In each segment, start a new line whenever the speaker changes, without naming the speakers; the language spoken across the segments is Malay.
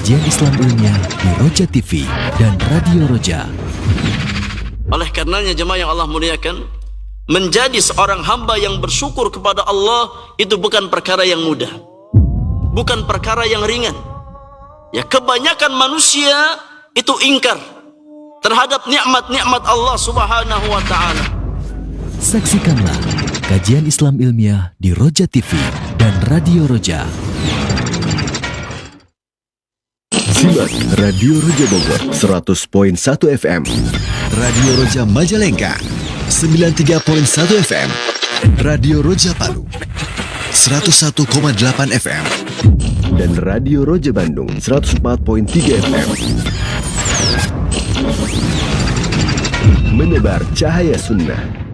kajian Islam ilmiah di Roja TV dan Radio Roja.
Oleh karenanya jemaah yang Allah muliakan, menjadi seorang hamba yang bersyukur kepada Allah itu bukan perkara yang mudah, bukan perkara yang ringan. Ya, kebanyakan manusia itu ingkar terhadap nikmat-nikmat Allah Subhanahu wa taala.
Saksikanlah kajian Islam ilmiah di Roja TV dan Radio Roja.
Simak Radio Roja Bogor 100.1 FM, Radio Roja Majalengka 93.1 FM, Radio Roja Palu 101,8 FM, dan Radio Roja Bandung 104.3 FM. Menebar cahaya sunnah.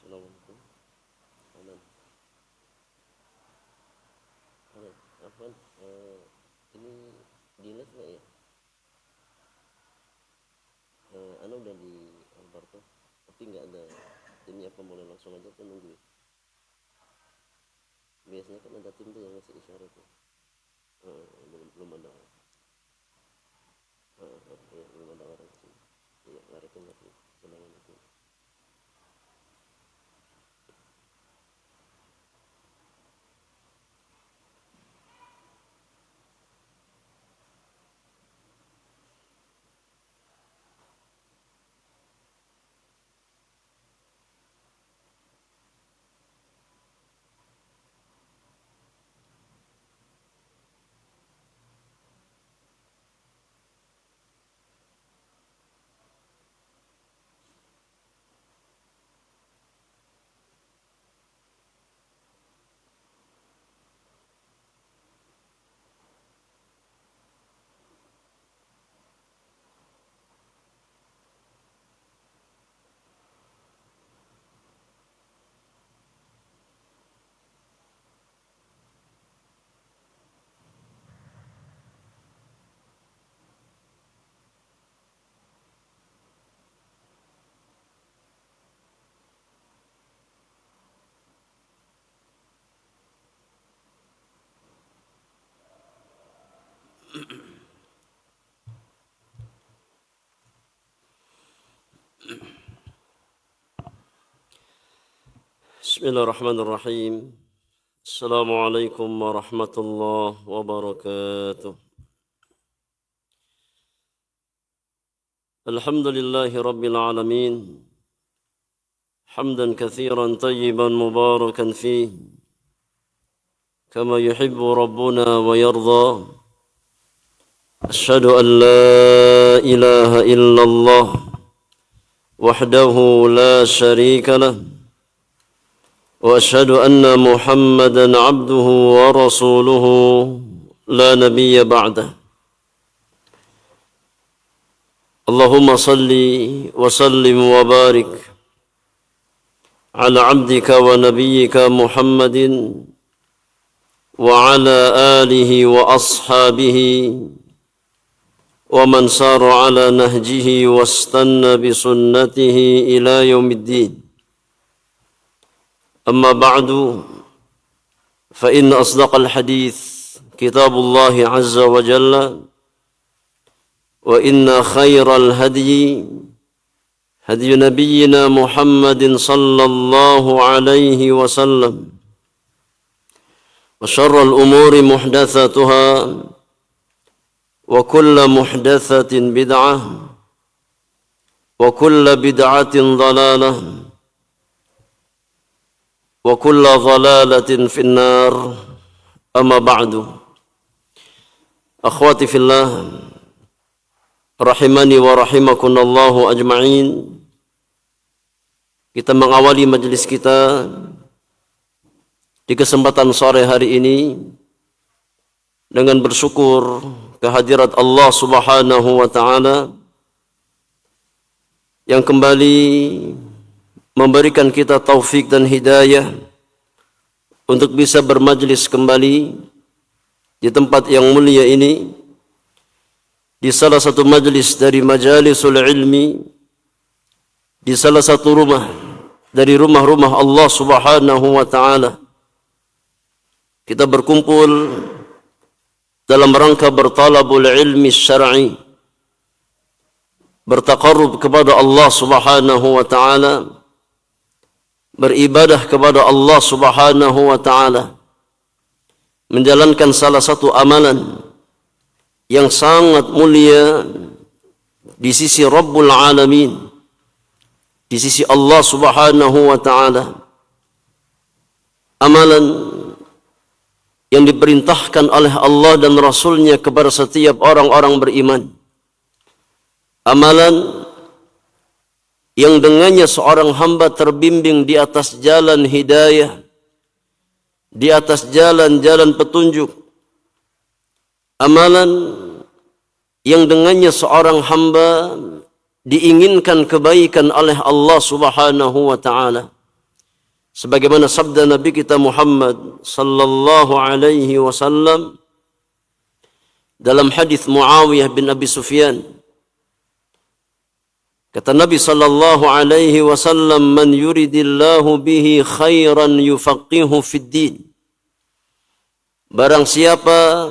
Assalamualaikum. Aman. Afwan, ini di live nggak ya? Ana udah di Alberto, tapi nggak ada ini, apa boleh langsung aja atau nunggu? Biasanya kan ada tim tuh yang ngasih isyarat tuh. Belum ada. Ya, belum ada orang sih. Iya, larikan lagi. Assalamualaikum. Bismillahirrahmanirrahim. Assalamualaikum warahmatullahi wabarakatuh. Alhamdulillahi rabbil alamin. Hamdan katsiran tayyiban mubarakan fih. Kama yuhibbu rabbuna wa yarda. Asyhadu an la ilaha illallah wahdahu la syarika lah. وأشهد أن محمدًا عبده ورسوله لا نبي بعده اللهم صل وسلم وبارك على عبدك ونبيك محمد وعلى آله وأصحابه ومن سار على نهجه واستنى بسنته إلى يوم الدين أما بعد فإن أصدق الحديث كتاب الله عز وجل وإن خير الهدي هدي نبينا محمد صلى الله عليه وسلم وشر الأمور محدثاتها وكل محدثة بدعة وكل بدعة ضلالة wa kulla dhalalatin finnar amma ba'du. Akhwati fillah rahimani wa rahimakunallahu ajma'in. Kita mengawali majelis kita di kesempatan sore hari ini dengan bersyukur kehadirat Allah Subhanahu wa taala yang kembali memberikan kita taufik dan hidayah untuk bisa bermajlis kembali di tempat yang mulia ini, di salah satu majlis dari majalisul ilmi, di salah satu rumah dari rumah-rumah Allah Subhanahu wa taala. Kita berkumpul dalam rangka bertalabul ilmi syar'i, bertaqarrub kepada Allah Subhanahu wa taala, beribadah kepada Allah Subhanahu wa taala, menjalankan salah satu amalan yang sangat mulia di sisi Rabbul Alamin, di sisi Allah Subhanahu wa taala. Amalan yang diperintahkan oleh Allah dan Rasul-Nya kepada setiap orang-orang beriman. Amalan yang dengannya seorang hamba terbimbing di atas jalan hidayah, di atas jalan-jalan petunjuk. Amalan yang dengannya seorang hamba diinginkan kebaikan oleh Allah Subhanahu wa taala. Sebagaimana sabda Nabi kita Muhammad sallallahu alaihi wasallam dalam hadis Muawiyah bin Abi Sufyan. Kata Nabi sallallahu alaihi wasallam, "Man yuridillahu bihi khairan yufaqihu fid din." Barang siapa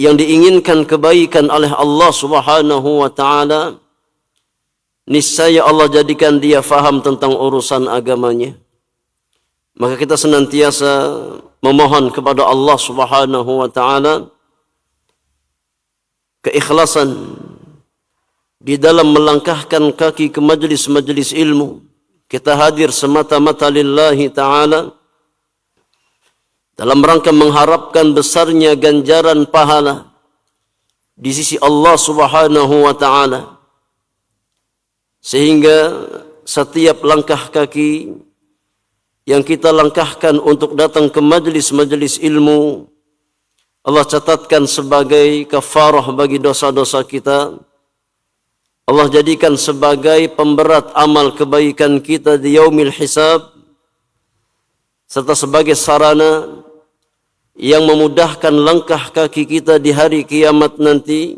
yang diinginkan kebaikan oleh Allah Subhanahu wa taala, niscaya Allah jadikan dia faham tentang urusan agamanya. Maka kita senantiasa memohon kepada Allah Subhanahu wa taala keikhlasan di dalam melangkahkan kaki ke majlis-majlis ilmu. Kita hadir semata-mata lillahi ta'ala dalam rangka mengharapkan besarnya ganjaran pahala di sisi Allah Subhanahu wa ta'ala, sehingga setiap langkah kaki yang kita langkahkan untuk datang ke majlis-majlis ilmu, Allah catatkan sebagai kafarah bagi dosa-dosa kita. Allah jadikan sebagai pemberat amal kebaikan kita di yaumil hisab, serta sebagai sarana yang memudahkan langkah kaki kita di hari kiamat nanti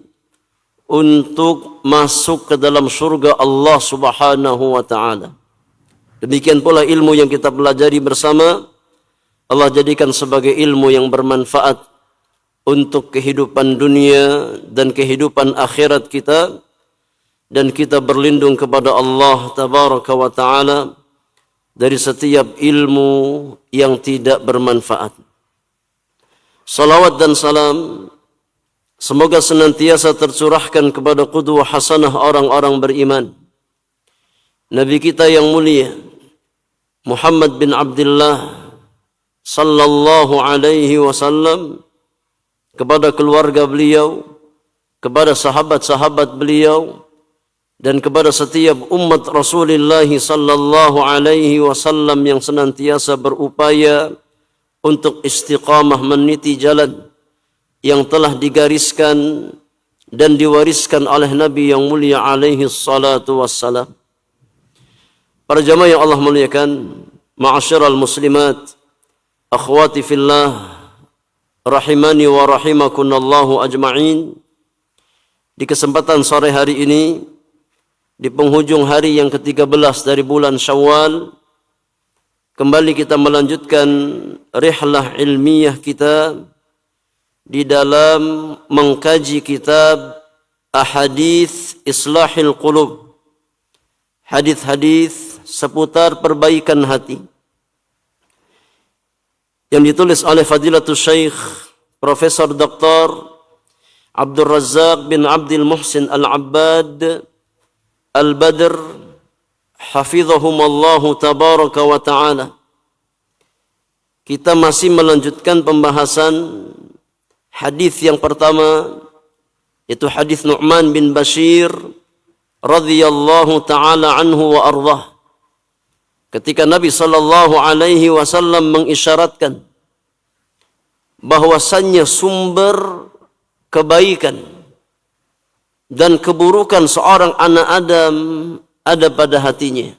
untuk masuk ke dalam surga Allah Subhanahu wa taala. Demikian pula ilmu yang kita pelajari bersama, Allah jadikan sebagai ilmu yang bermanfaat untuk kehidupan dunia dan kehidupan akhirat kita, dan kita berlindung kepada Allah Tabaraka wa Ta'ala dari setiap ilmu yang tidak bermanfaat. Salawat dan salam semoga senantiasa tercurahkan kepada qudwah hasanah orang-orang beriman. Nabi kita yang mulia Muhammad bin Abdullah sallallahu alaihi wasallam, kepada keluarga beliau, kepada sahabat-sahabat beliau, dan kepada setiap umat Rasulullah sallallahu alaihi wasallam yang senantiasa berupaya untuk istiqamah meniti jalan yang telah digariskan dan diwariskan oleh Nabi yang mulia alaihi salatu wassalam. Para jamaah yang Allah muliakan, ma'asyiral muslimat, akhwati fillah, rahimani wa rahimakunallahu ajma'in. Di kesempatan sore hari ini, di penghujung hari yang ke-13 dari bulan Syawal, kembali kita melanjutkan rihlah ilmiah kita di dalam mengkaji kitab Ahadits Islahil Qulub, hadis-hadis seputar perbaikan hati, yang ditulis oleh Fadilatul Syekh Profesor Dr. Abdul Razak bin Abdul Muhsin Al-Abbad Al-Badr hafizahumallahu tabaraka wa ta'ala. Kita masih melanjutkan pembahasan hadis yang pertama, yaitu hadis Nu'man bin Bashir radhiyallahu ta'ala anhu wa ardhah. Ketika Nabi sallallahu alaihi wasallam mengisyaratkan bahwasannya sumber kebaikan dan keburukan seorang anak Adam ada pada hatinya.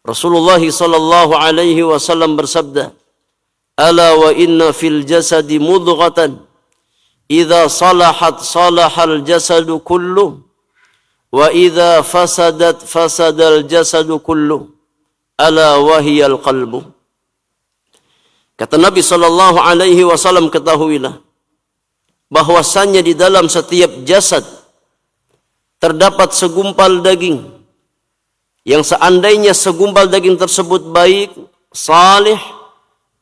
Rasulullah sallallahu alaihi wasallam bersabda, "Ala wa inna fil jasadi mudghatan idza salahat salahal jasadu kullu wa idza fasadat fasadal jasadu kullu ala wahiyal qalbu." Kata Nabi sallallahu alaihi wasallam, ketahuilah bahwasannya di dalam setiap jasad terdapat segumpal daging, yang seandainya segumpal daging tersebut baik, salih,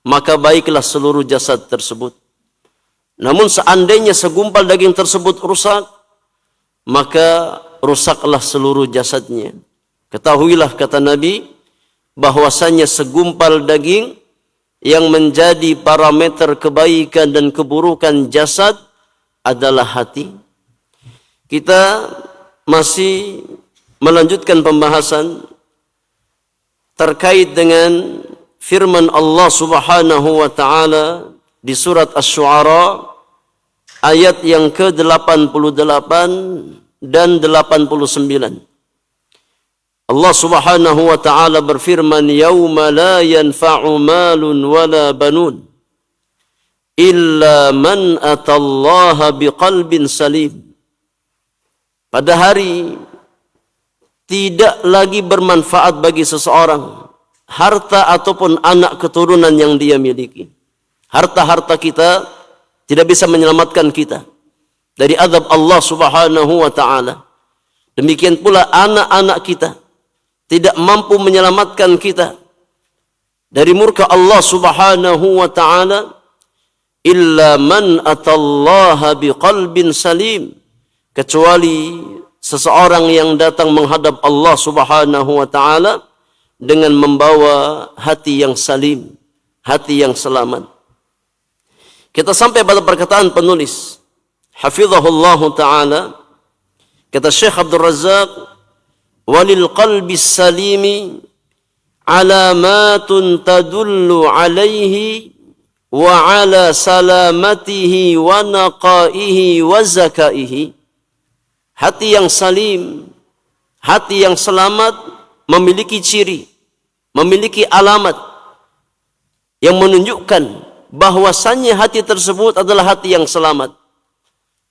maka baiklah seluruh jasad tersebut. Namun seandainya segumpal daging tersebut rusak, maka rusaklah seluruh jasadnya. Ketahuilah, kata Nabi, bahwasannya segumpal daging yang menjadi parameter kebaikan dan keburukan jasad adalah hati. Kita masih melanjutkan pembahasan terkait dengan firman Allah Subhanahu wa taala di surat Asy-Syu'ara ayat yang ke-88 dan 89. Allah Subhanahu wa taala berfirman, "Yauma la yanfa'u malun wala banun illa man atallaha biqalbin salim." Pada hari tidak lagi bermanfaat bagi seseorang harta ataupun anak keturunan yang dia miliki. Harta-harta kita tidak bisa menyelamatkan kita dari azab Allah Subhanahu wa taala. Demikian pula anak-anak kita tidak mampu menyelamatkan kita dari murka Allah Subhanahu wa taala, illa man atallaha biqalbin salim, kecuali seseorang yang datang menghadap Allah Subhanahu wa taala dengan membawa hati yang salim, hati yang selamat. Kita sampai pada perkataan penulis hafizahullahu taala, kata Syekh Abdul Razak, walil qalbi salimi alamatun tadullu alaihi wa ala salamatihi wa naqaihi wa zakaihi. Hati yang salim, hati yang selamat memiliki ciri, memiliki alamat yang menunjukkan bahwasannya hati tersebut adalah hati yang selamat,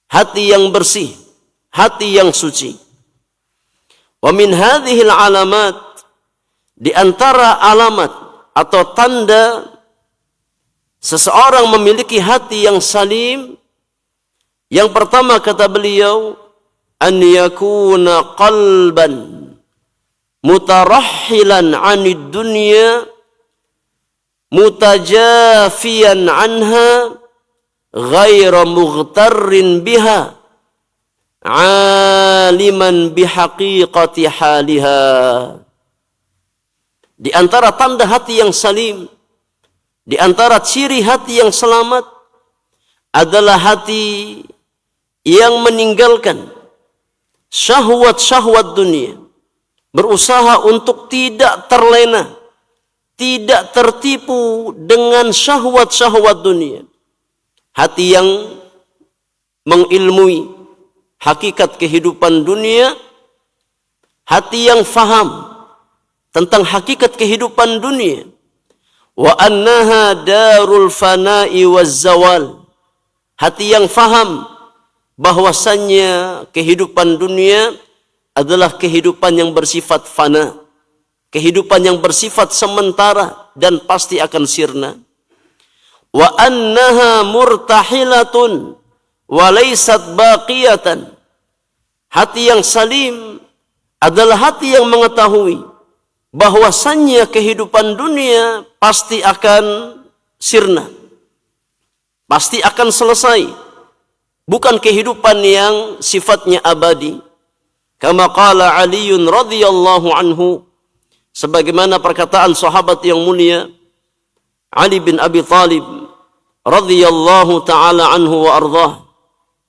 hati yang bersih, hati yang suci. Wa min hadhil alamat, di antara alamat atau tanda seseorang memiliki hati yang salim, yang pertama kata beliau, an yakuna qalban mutarahhilan 'anid dunya mutajafiyan 'anha ghaira mughtarrin biha 'aliman bihaqiqati haliha. Di antara tanda hati yang salim, di antara ciri hati yang selamat adalah hati yang meninggalkan syahwat-syahwat dunia, berusaha untuk tidak terlena, tidak tertipu dengan syahwat-syahwat dunia. Hati yang mengilmui hakikat kehidupan dunia, hati yang faham tentang hakikat kehidupan dunia, wa annaha darul fana'i waz zawal. Hati yang faham bahwasannya kehidupan dunia adalah kehidupan yang bersifat fana, kehidupan yang bersifat sementara dan pasti akan sirna. Wa annaha murtahilatun wa laysat baqiyatan. Hati yang salim adalah hati yang mengetahui bahwasannya kehidupan dunia pasti akan sirna, pasti akan selesai, bukan kehidupan yang sifatnya abadi. Kama qala Aliun radhiyallahu anhu, sebagaimana perkataan sahabat yang mulia Ali bin Abi Thalib radhiyallahu taala anhu wa ardhah.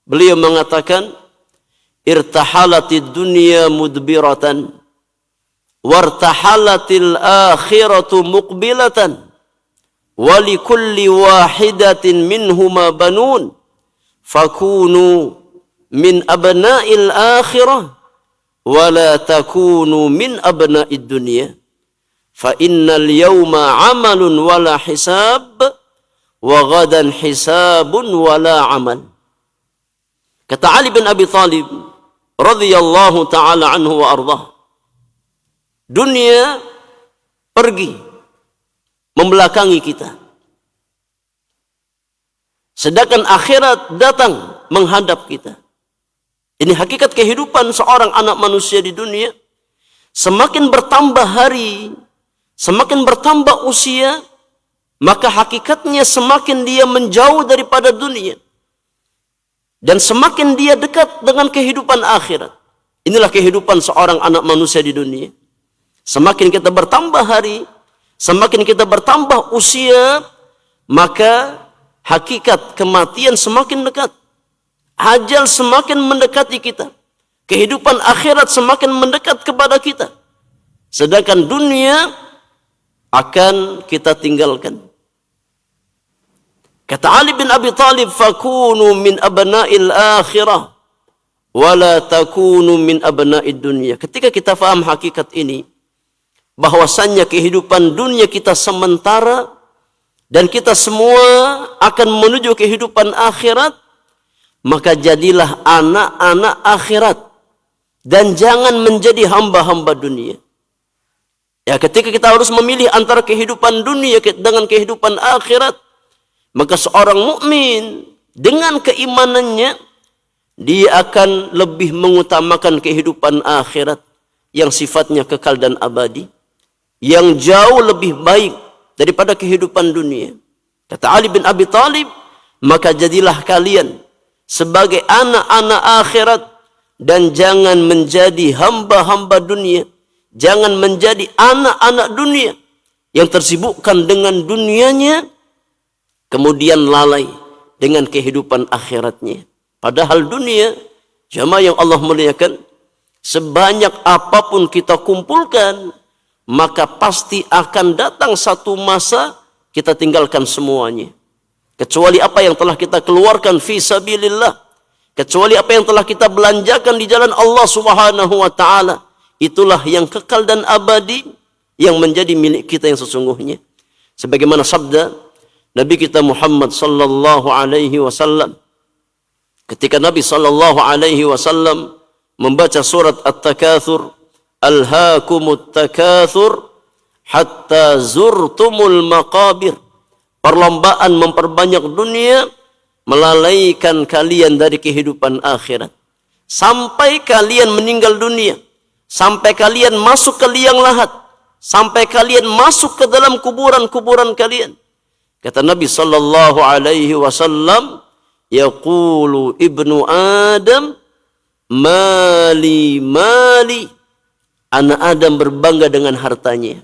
Beliau mengatakan, irtahalatid dunya mudbiratan wartahalatil akhiratu muqbilatan wa likulli wahidatin minhuma banun fakunu min abna'il akhirah wa la takunu min abna'id dunya fa innal yawma amalun wala hisab wa ghadan hisabun wala amal. Kata Ali bin Abi Thalib radhiyallahu taala anhu wa ardhah, dunia pergi membelakangi kita, sedangkan akhirat datang menghadap kita. Ini hakikat kehidupan seorang anak manusia di dunia. Semakin bertambah hari, semakin bertambah usia, maka hakikatnya semakin dia menjauh daripada dunia dan semakin dia dekat dengan kehidupan akhirat. Inilah kehidupan seorang anak manusia di dunia. Semakin kita bertambah hari, semakin kita bertambah usia, maka hakikat kematian semakin dekat. Ajal semakin mendekati kita. Kehidupan akhirat semakin mendekat kepada kita. Sedangkan dunia akan kita tinggalkan. Kata Ali bin Abi Thalib, fakunu min abna'il akhirah wala takunu min abna'id dunya. Ketika kita faham hakikat ini, bahwasannya kehidupan dunia kita sementara dan kita semua akan menuju kehidupan akhirat, maka jadilah anak-anak akhirat dan jangan menjadi hamba-hamba dunia. Ya, ketika kita harus memilih antara kehidupan dunia dengan kehidupan akhirat, maka seorang mukmin dengan keimanannya dia akan lebih mengutamakan kehidupan akhirat yang sifatnya kekal dan abadi, yang jauh lebih baik daripada kehidupan dunia. Kata Ali bin Abi Thalib, maka jadilah kalian sebagai anak-anak akhirat dan jangan menjadi hamba-hamba dunia. Jangan menjadi anak-anak dunia yang tersibukkan dengan dunianya, kemudian lalai dengan kehidupan akhiratnya. Padahal dunia, jamaah yang Allah muliakan, sebanyak apapun kita kumpulkan, maka pasti akan datang satu masa kita tinggalkan semuanya. Kecuali apa yang telah kita keluarkan fi sabilillah, kecuali apa yang telah kita belanjakan di jalan Allah Subhanahu wa taala, itulah yang kekal dan abadi yang menjadi milik kita yang sesungguhnya. Sebagaimana sabda Nabi kita Muhammad sallallahu alaihi wasallam ketika Nabi sallallahu alaihi wasallam membaca surat At-Takatsur, Alhaakumut takatsur hatta zurtumul maqabir. Perlombaan memperbanyak dunia melalaikan kalian dari kehidupan akhirat. Sampai kalian meninggal dunia, sampai kalian masuk ke liang lahat, sampai kalian masuk ke dalam kuburan-kuburan kalian. Kata Nabi sallallahu alaihi wasallam, yaqulu ibnu Adam, mali mali. Anak Adam berbangga dengan hartanya.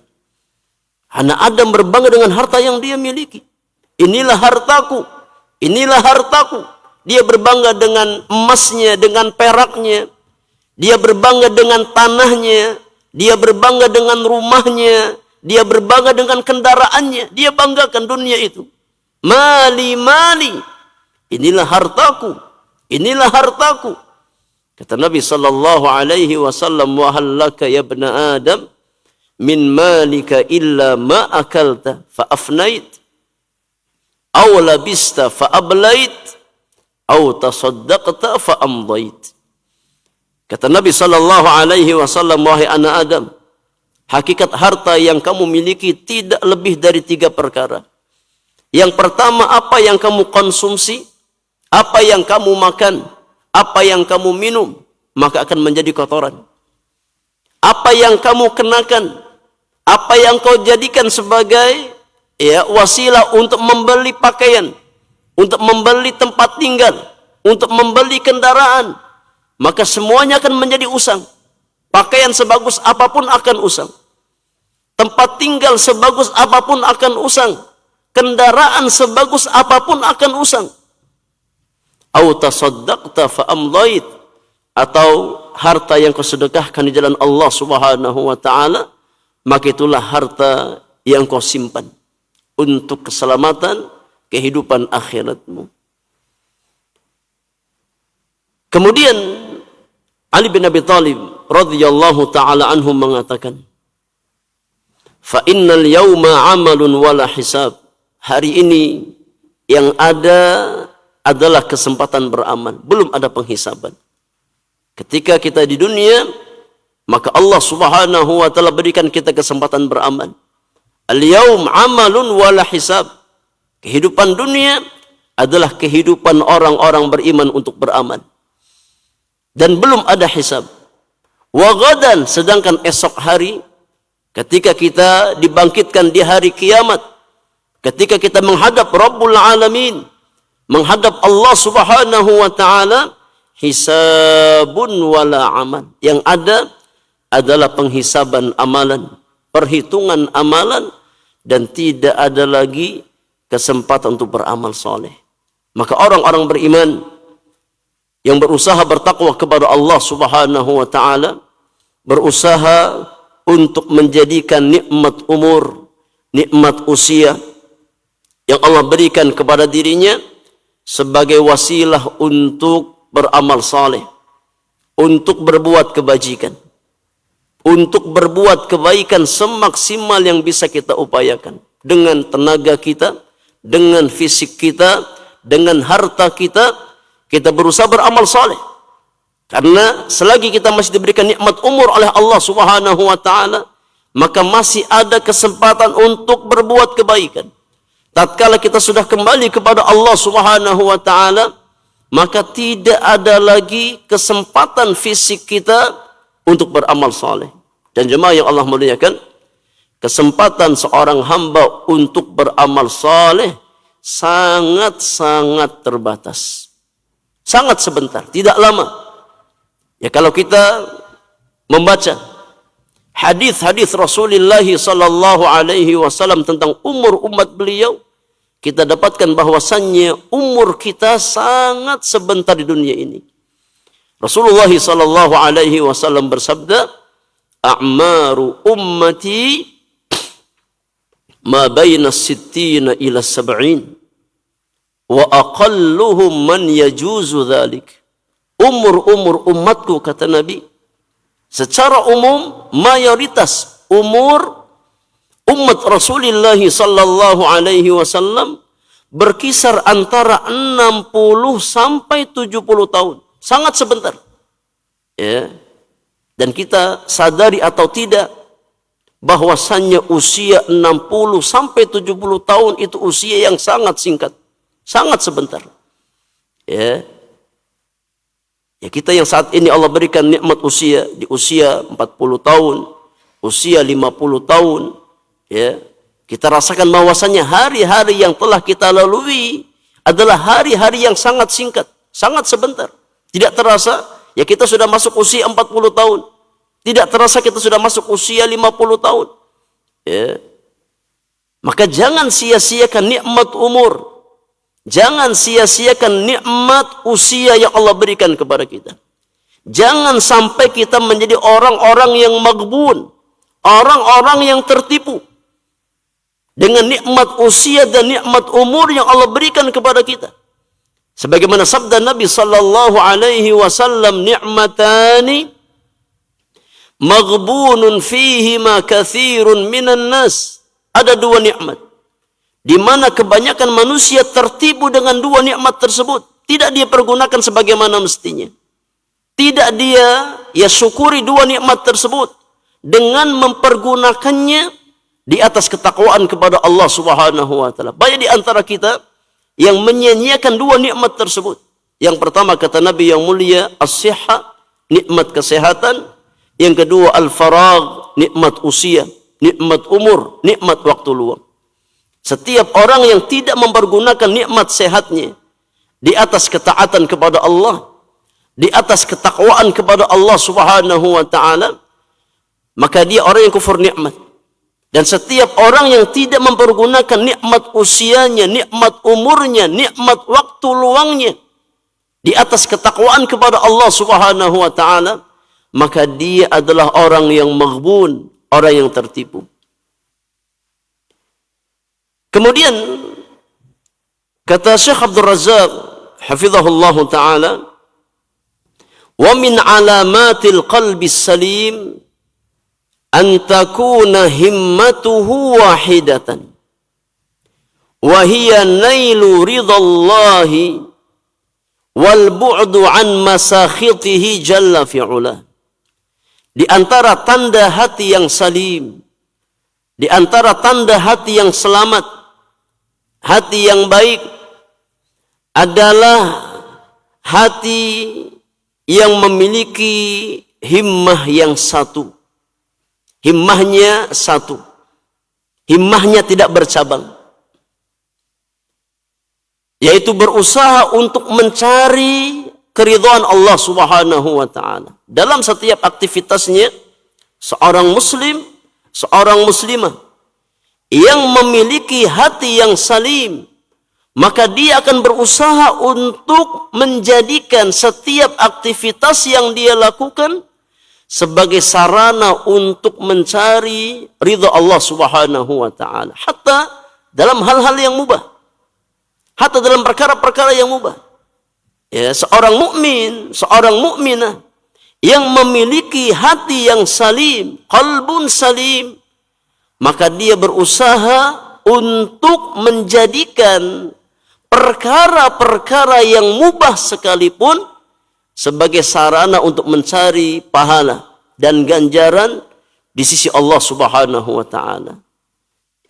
Anak Adam berbangga dengan harta yang dia miliki. Inilah hartaku, inilah hartaku. Dia berbangga dengan emasnya, dengan peraknya. Dia berbangga dengan tanahnya. Dia berbangga dengan rumahnya. Dia berbangga dengan kendaraannya. Dia banggakan dunia itu. Mali mali. Inilah hartaku, inilah hartaku. Kata Nabi sallallahu alaihi wasallam, wa hallaka ya ibna Adam min malika illa ma akalta fa afnait aw labista fa ablait aw tasaddaqta fa amdait. Kata Nabi sallallahu alaihi wasallam, wahai anak Adam, hakikat harta yang kamu miliki tidak lebih dari 3 perkara. Yang pertama, apa yang kamu konsumsi, apa yang kamu makan, apa yang kamu minum, maka akan menjadi kotoran. Apa yang kamu kenakan, apa yang kau jadikan sebagai wasilah untuk membeli pakaian, untuk membeli tempat tinggal, untuk membeli kendaraan, maka semuanya akan menjadi usang. Pakaian sebagus apapun akan usang. Tempat tinggal sebagus apapun akan usang. Kendaraan sebagus apapun akan usang. Au tasaddaqta fa amdait, atau harta yang kau sedekahkan di jalan Allah Subhanahu wa taala, maka itulah harta yang kau simpan untuk keselamatan kehidupan akhiratmu. Kemudian Ali bin Abi Thalib radhiyallahu taala anhu mengatakan, fa innal yauma amalun wala hisab. Hari ini yang ada adalah kesempatan beramal, belum ada penghisaban. Ketika kita di dunia, maka Allah Subhanahu wa taala berikan kita kesempatan beramal. Al-yaum amalun wala hisab. Kehidupan dunia adalah kehidupan orang-orang beriman untuk beramal. Dan belum ada hisab. Wa ghadan, sedangkan esok hari ketika kita dibangkitkan di hari kiamat, ketika kita menghadap Rabbul Alamin, menghadap Allah Subhanahu wa taala, hisabun wala amal. Yang ada adalah penghisaban amalan, perhitungan amalan, dan tidak ada lagi kesempatan untuk beramal soleh. Maka orang-orang beriman yang berusaha bertakwa kepada Allah Subhanahu wa taala, berusaha untuk menjadikan nikmat umur, nikmat usia yang Allah berikan kepada dirinya sebagai wasilah untuk beramal saleh, untuk berbuat kebajikan, untuk berbuat kebaikan semaksimal yang bisa kita upayakan dengan tenaga kita, dengan fisik kita, dengan harta kita. Kita berusaha beramal saleh, karena selagi kita masih diberikan nikmat umur oleh Allah Subhanahu wa taala, maka masih ada kesempatan untuk berbuat kebaikan. Tatkala kita sudah kembali kepada Allah Subhanahu wa taala, maka tidak ada lagi kesempatan fisik kita untuk beramal saleh. Dan jemaah yang Allah muliakan, kesempatan seorang hamba untuk beramal saleh sangat-sangat terbatas. Sangat sebentar, tidak lama. Ya, kalau kita membaca hadis-hadis Rasulullah sallallahu alaihi wasallam tentang umur umat beliau, kita dapatkan bahwasannya umur kita sangat sebentar di dunia ini. Rasulullah sallallahu alaihi wasallam bersabda, "A'maru ummati ma baina sittina ila sab'in wa aqalluhum man yajuzu dhalik." Umur-umur umatku, kata Nabi, secara umum mayoritas umur umat Rasulullah sallallahu alaihi wasallam berkisar antara 60 sampai 70 tahun. Sangat sebentar. Ya. Dan kita sadari atau tidak bahwasannya usia 60 sampai 70 tahun itu usia yang sangat singkat. Sangat sebentar. Ya. Ya, kita yang saat ini Allah berikan nikmat usia, di usia 40 tahun, usia 50 tahun, ya, kita rasakan bahwasannya hari-hari yang telah kita lalui adalah hari-hari yang sangat singkat, sangat sebentar. Tidak terasa, ya kita sudah masuk usia 40 tahun. Tidak terasa kita sudah masuk usia 50 tahun. Ya. Maka jangan sia-siakan nikmat umur. Jangan sia-siakan nikmat usia yang Allah berikan kepada kita. Jangan sampai kita menjadi orang-orang yang maghbun, orang-orang yang tertipu dengan nikmat usia dan nikmat umur yang Allah berikan kepada kita. Sebagaimana sabda Nabi sallallahu alaihi wasallam, ni'matani maghbunun fihima katsirun minan nas. Ada dua nikmat di mana kebanyakan manusia tertipu dengan dua nikmat tersebut. Tidak dia pergunakan sebagaimana mestinya. Tidak dia syukuri dua nikmat tersebut dengan mempergunakannya di atas ketakwaan kepada Allah Subhanahu wa taala. Banyak di antara kita yang menyia-nyiakan dua nikmat tersebut. Yang pertama kata Nabi yang mulia, as-sihha, nikmat kesehatan. Yang kedua al-faragh, nikmat usia, nikmat umur, nikmat waktu luang. Setiap orang yang tidak mempergunakan nikmat sehatnya di atas ketaatan kepada Allah, di atas ketakwaan kepada Allah Subhanahu wa taala, maka dia orang yang kufur nikmat. Dan setiap orang yang tidak mempergunakan nikmat usianya, nikmat umurnya, nikmat waktu luangnya di atas ketakwaan kepada Allah Subhanahu wa taala, maka dia adalah orang yang maghbun, orang yang tertipu. Kemudian kata Syekh Abdul Razak hafizahullah taala, wa min alamatil qalbi salim an takuna himmatuhu wahidatan wa hiya nailu ridallahi wal bu'du an masakhitihi jalla fi'ula. Di antara tanda hati yang salim, di antara tanda hati yang selamat, hati yang baik adalah hati yang memiliki himmah yang satu. Himmahnya satu. Himmahnya tidak bercabang. Yaitu berusaha untuk mencari keridhaan Allah Subhanahu wa taala. Dalam setiap aktivitasnya, seorang muslim, seorang muslimah yang memiliki hati yang salim, maka dia akan berusaha untuk menjadikan setiap aktivitas yang dia lakukan sebagai sarana untuk mencari ridha Allah Subhanahu wa taala, hatta dalam hal-hal yang mubah, hatta dalam perkara-perkara yang mubah. Ya, seorang mukmin, seorang mukminah yang memiliki hati yang salim, qalbun salim, maka dia berusaha untuk menjadikan perkara-perkara yang mubah sekalipun sebagai sarana untuk mencari pahala dan ganjaran di sisi Allah Subhanahu wa taala.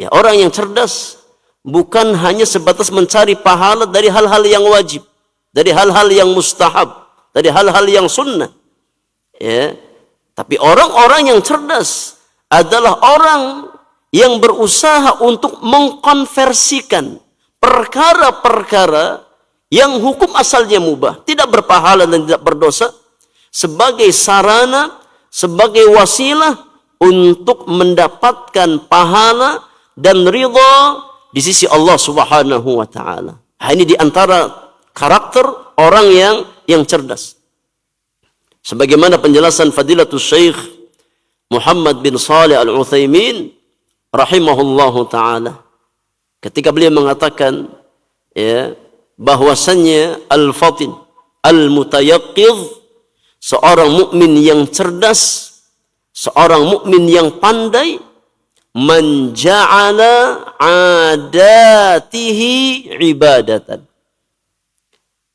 Ya, orang yang cerdas bukan hanya sebatas mencari pahala dari hal-hal yang wajib, dari hal-hal yang mustahab, dari hal-hal yang sunnah. Ya, tapi orang-orang yang cerdas adalah orang yang berusaha untuk mengkonversikan perkara-perkara yang hukum asalnya mubah, tidak berpahala dan tidak berdosa, sebagai sarana, sebagai wasilah untuk mendapatkan pahala dan ridha di sisi Allah Subhanahu wa taala. Ini di antara karakter orang yang cerdas. Sebagaimana penjelasan Fadilatul Syekh Muhammad bin Shalih Al-Utsaimin rahimahullahu taala ketika beliau mengatakan, ya, bahwasannya al-fatin, al-mutayaqqidh, seorang mukmin yang cerdas, seorang mukmin yang pandai, man ja'ala adatihi ibadatan.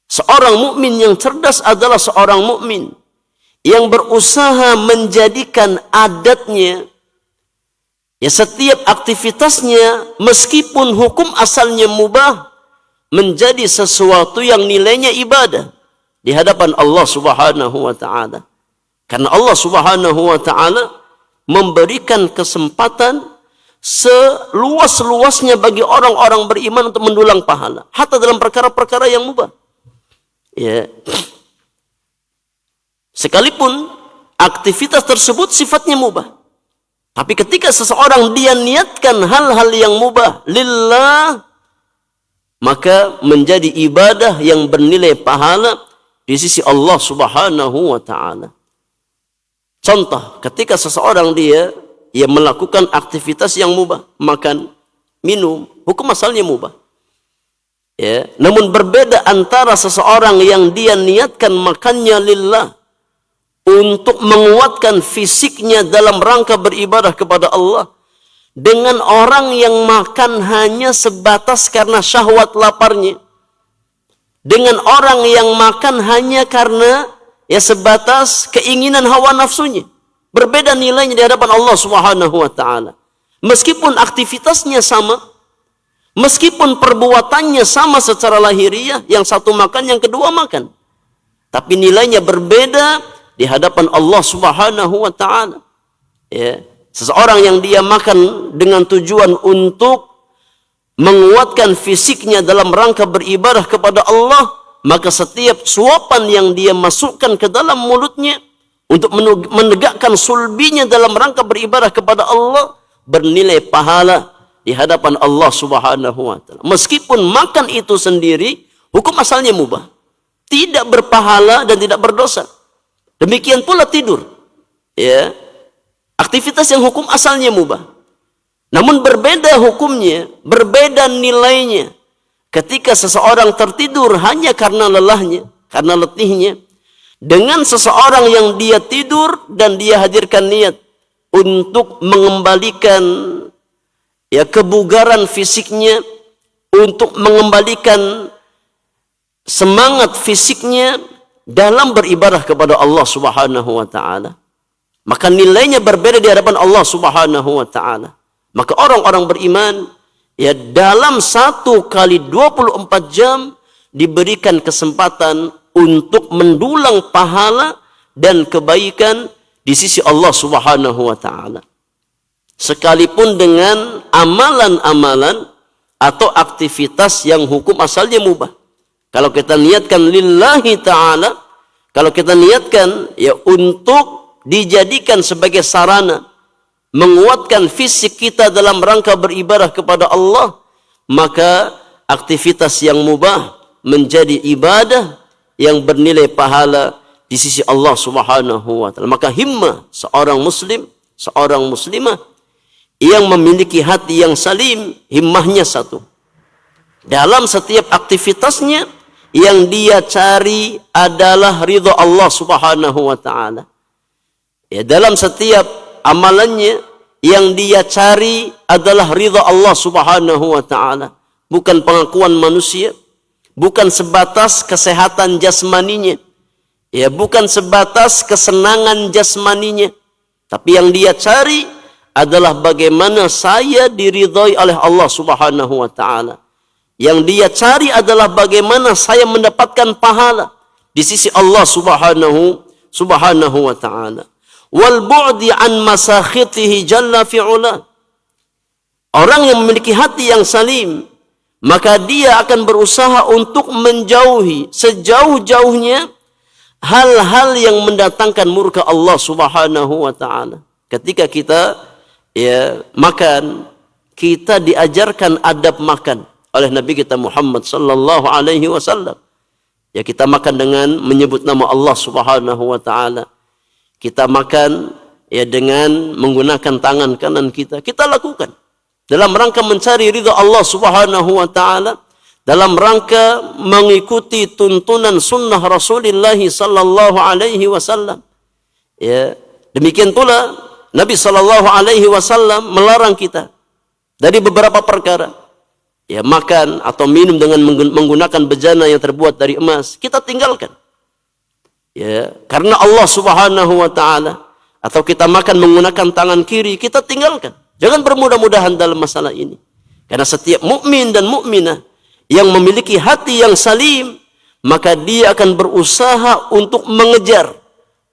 Seorang mukmin yang cerdas adalah seorang mukmin yang berusaha menjadikan adatnya, ya, setiap aktivitasnya meskipun hukum asalnya mubah, menjadi sesuatu yang nilainya ibadah, di hadapan Allah Subhanahu wa taala. Karena Allah Subhanahu wa taala memberikan kesempatan seluas-luasnya bagi orang-orang beriman untuk mendulang pahala, hatta dalam perkara-perkara yang mubah. Ya. Sekalipun aktivitas tersebut sifatnya mubah. Tapi ketika seseorang dia niatkan hal-hal yang mubah lillah, maka menjadi ibadah yang bernilai pahala di sisi Allah Subhanahu wa taala. Contoh, ketika seseorang dia melakukan aktivitas yang mubah, makan, minum, hukum asalnya mubah. Ya, namun berbeda antara seseorang yang dia niatkan makannya lillah untuk menguatkan fisiknya dalam rangka beribadah kepada Allah, dengan orang yang makan hanya sebatas karena syahwat laparnya, dengan orang yang makan hanya karena sebatas keinginan hawa nafsunya. Berbeda nilainya di hadapan Allah Subhanahu wa taala. Meskipun aktivitasnya sama, meskipun perbuatannya sama secara lahiriah, yang satu makan, yang kedua makan, tapi nilainya berbeda di hadapan Allah Subhanahu wa taala. Ya, seseorang yang dia makan dengan tujuan untuk menguatkan fisiknya dalam rangka beribadah kepada Allah, maka setiap suapan yang dia masukkan ke dalam mulutnya untuk menegakkan sulbinya dalam rangka beribadah kepada Allah bernilai pahala di hadapan Allah Subhanahu wa taala. Meskipun makan itu sendiri hukum asalnya mubah, tidak berpahala dan tidak berdosa. Demikian pula tidur. Ya. Aktivitas yang hukum asalnya mubah. Namun berbeda hukumnya, berbeda nilainya ketika seseorang tertidur hanya karena lelahnya, karena letihnya, dengan seseorang yang dia tidur dan dia hadirkan niat untuk mengembalikan kebugaran fisiknya, untuk mengembalikan semangat fisiknya dalam beribadah kepada Allah Subhanahu wa taala. Maka nilainya berbeda di hadapan Allah Subhanahu wa taala. Maka orang-orang beriman dalam 1 kali 24 jam diberikan kesempatan untuk mendulang pahala dan kebaikan di sisi Allah Subhanahu wa taala. Sekalipun dengan amalan-amalan atau aktivitas yang hukum asalnya mubah. Kalau kita niatkan lillahi ta'ala, kalau kita niatkan untuk dijadikan sebagai sarana menguatkan fisik kita dalam rangka beribadah kepada Allah, maka aktivitas yang mubah menjadi ibadah yang bernilai pahala di sisi Allah Subhanahu wa taala. Maka himmah seorang muslim, seorang muslimah yang memiliki hati yang salim, himmahnya satu. Dalam setiap aktivitasnya yang dia cari adalah ridha Allah Subhanahu wa taala. Dalam setiap amalannya yang dia cari adalah ridha Allah Subhanahu wa taala, bukan pengakuan manusia, bukan sebatas kesehatan jasmaninya, bukan sebatas kesenangan jasmaninya, tapi yang dia cari adalah bagaimana saya diridhai oleh Allah Subhanahu wa taala. Yang dia cari adalah bagaimana saya mendapatkan pahala di sisi Allah Subhanahu wa taala. Wal bu'di an masakhitihi jalla fi'ula. Orang yang memiliki hati yang salim, maka dia akan berusaha untuk menjauhi sejauh-jauhnya hal-hal yang mendatangkan murka Allah Subhanahu wa taala. Ketika kita makan, kita diajarkan adab makan oleh Nabi kita Muhammad sallallahu alaihi wasallam. Kita makan dengan menyebut nama Allah Subhanahu wa taala. Kita makan dengan menggunakan tangan kanan kita. Kita lakukan dalam rangka mencari ridha Allah Subhanahu wa taala, dalam rangka mengikuti tuntunan sunnah Rasulullah sallallahu alaihi wasallam. Demikian pula Nabi sallallahu alaihi wasallam melarang kita dari beberapa perkara. Makan atau minum dengan menggunakan bejana yang terbuat dari emas, kita tinggalkan. Karena Allah Subhanahu wa taala. Atau kita makan menggunakan tangan kiri, kita tinggalkan. Jangan bermudah-mudahan dalam masalah ini. Karena setiap mukmin dan mukminah yang memiliki hati yang salim, maka dia akan berusaha untuk mengejar,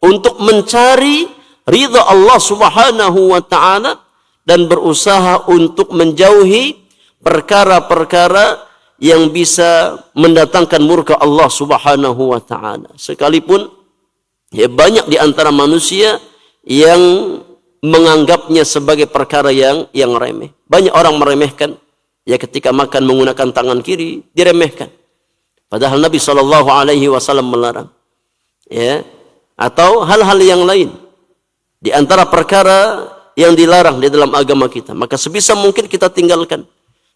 untuk mencari ridha Allah Subhanahu wa ta'ala, dan berusaha untuk menjauhi perkara-perkara yang bisa mendatangkan murka Allah Subhanahu wa ta'ala. Sekalipun ya banyak di antara manusia yang menganggapnya sebagai perkara yang remeh. Banyak orang meremehkan, ya ketika makan menggunakan tangan kiri diremehkan. Padahal Nabi SAW melarang. Ya, atau hal-hal yang lain di antara perkara yang dilarang di dalam agama kita, maka sebisa mungkin kita tinggalkan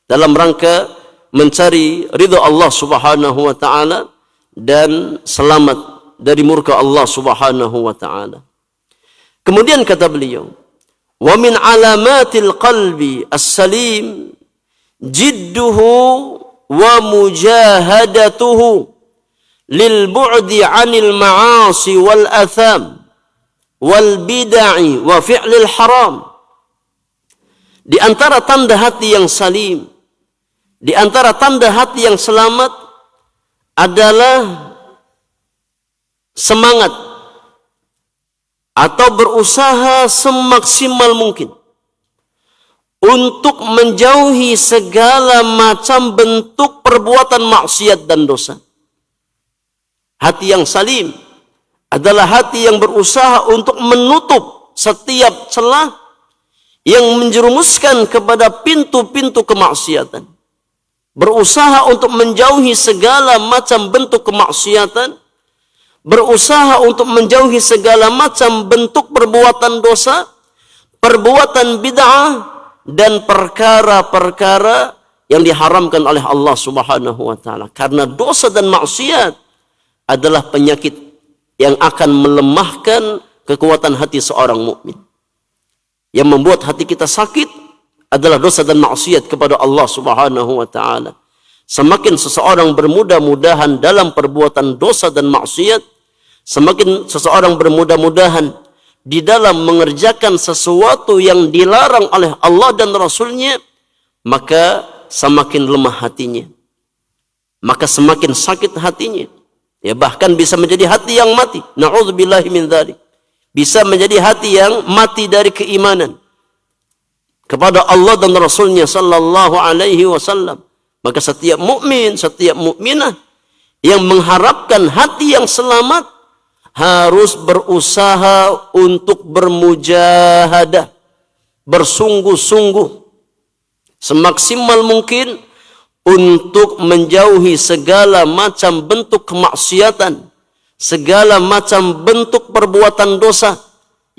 dalam rangka mencari ridha Allah Subhanahu wa ta'ala dan selamat dari murka Allah Subhanahu wa ta'ala. Kemudian kata beliau, wa min alamatil qalbi as-salim jidduhu wa mujahadatuhu lil bu'di 'anil ma'asi wal atham wal bid'i wa fi'lil haram. Di antara tanda hati yang salim, di antara tanda hati yang selamat adalah semangat atau berusaha semaksimal mungkin untuk menjauhi segala macam bentuk perbuatan maksiat dan dosa. Hati yang salim adalah hati yang berusaha untuk menutup setiap celah yang menjerumuskan kepada pintu-pintu kemaksiatan. Berusaha untuk menjauhi segala macam bentuk kemaksiatan. Berusaha untuk menjauhi segala macam bentuk perbuatan dosa, perbuatan bid'ah, dan perkara-perkara yang diharamkan oleh Allah Subhanahu wa ta'ala. Karena dosa dan maksiat adalah penyakit yang akan melemahkan kekuatan hati seorang mukmin. Yang membuat hati kita sakit adalah dosa dan maksiat kepada Allah Subhanahu wa ta'ala. Semakin seseorang bermudah-mudahan dalam perbuatan dosa dan maksiat, semakin seseorang bermudah-mudahan di dalam mengerjakan sesuatu yang dilarang oleh Allah dan Rasulnya, maka semakin lemah hatinya. Maka semakin sakit hatinya. Ya, bahkan bisa menjadi hati yang mati. Na'udzubillahi min dzalik. Bisa menjadi hati yang mati dari keimanan kepada Allah dan Rasulnya sallallahu alaihi wasallam. Maka setiap mukmin, setiap mukminah yang mengharapkan hati yang selamat harus berusaha untuk bermujahadah, bersungguh-sungguh semaksimal mungkin untuk menjauhi segala macam bentuk kemaksiatan, segala macam bentuk perbuatan dosa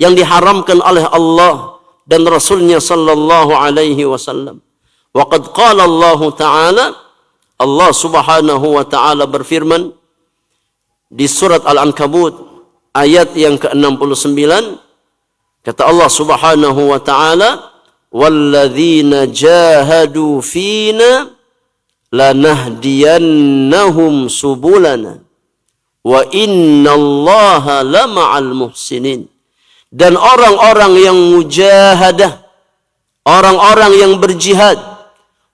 yang diharamkan oleh Allah dan Rasulnya sallallahu alaihi wasallam. Wa qad qala Allah Ta'ala, Allah Subhanahu wa ta'ala berfirman di surat Al-Ankabut ayat yang ke-69, kata Allah Subhanahu wa ta'ala, walladzina jahadu fina lanahdiyannahum subulana wa innallaha lama'al muhsinin. Dan orang-orang yang mujahadah, orang-orang yang berjihad,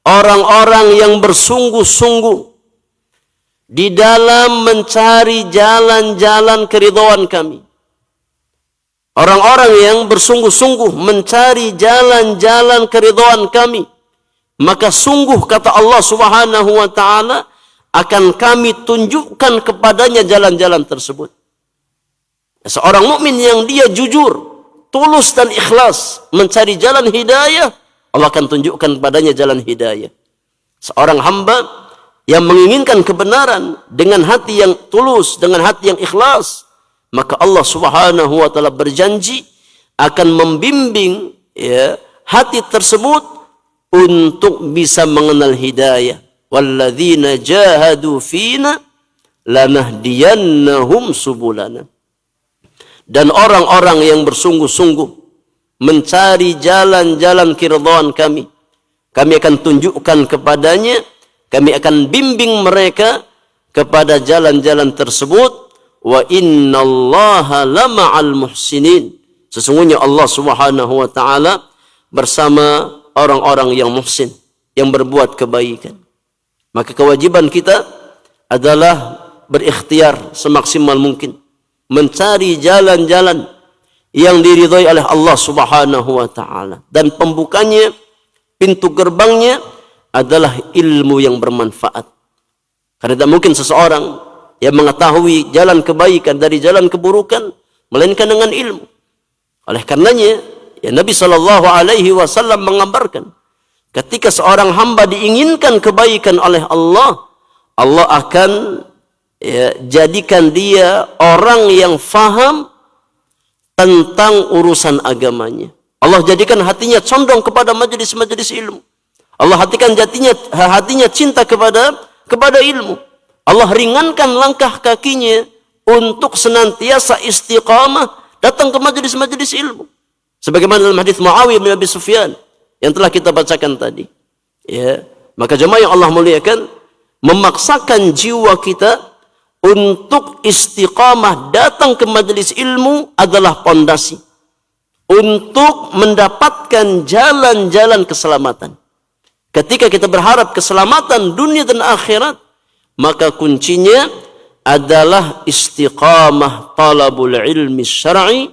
orang-orang yang bersungguh-sungguh di dalam mencari jalan-jalan keridhaan kami, orang-orang yang bersungguh-sungguh mencari jalan-jalan keridhaan kami, maka sungguh kata Allah Subhanahu wa ta'ala akan kami tunjukkan kepadanya jalan-jalan tersebut. Seorang mukmin yang dia jujur, tulus dan ikhlas mencari jalan hidayah, Allah akan tunjukkan kepadanya jalan hidayah. Seorang hamba yang menginginkan kebenaran dengan hati yang tulus, dengan hati yang ikhlas, maka Allah Subhanahu wa ta'ala berjanji akan membimbing ya, hati tersebut untuk bisa mengenal hidayah. Walladzina jahadu fina lanahdiyannahum subulana. Dan orang-orang yang bersungguh-sungguh mencari jalan-jalan keridhaan kami, kami akan tunjukkan kepadanya, kami akan bimbing mereka kepada jalan-jalan tersebut. Wa innallaha lama'al muhsinin. Sesungguhnya Allah Subhanahu wa ta'ala bersama orang-orang yang muhsin, yang berbuat kebaikan. Maka kewajiban kita adalah berikhtiar semaksimal mungkin mencari jalan-jalan yang diridhai oleh Allah Subhanahu wa taala, dan pembukanya, pintu gerbangnya adalah ilmu yang bermanfaat. Karena tidak mungkin seseorang yang mengetahui jalan kebaikan dari jalan keburukan melainkan dengan ilmu. Oleh karenanya ya Nabi sallallahu alaihi wasallam mengabarkan, ketika seorang hamba diinginkan kebaikan oleh Allah, Allah akan jadikan dia orang yang faham tentang urusan agamanya. Allah jadikan hatinya condong kepada majelis-majelis ilmu. Allah hatinya cinta kepada ilmu. Allah ringankan langkah kakinya untuk senantiasa istiqamah datang ke majelis-majelis ilmu. Sebagaimana dalam hadis Muawiyah bin Abi Sufyan yang telah kita bacakan tadi. Ya, maka jemaah yang Allah muliakan, memaksakan jiwa kita untuk istiqamah datang ke majelis ilmu adalah pondasi untuk mendapatkan jalan-jalan keselamatan. Ketika kita berharap keselamatan dunia dan akhirat, maka kuncinya adalah istiqamah talabul ilmi syar'i,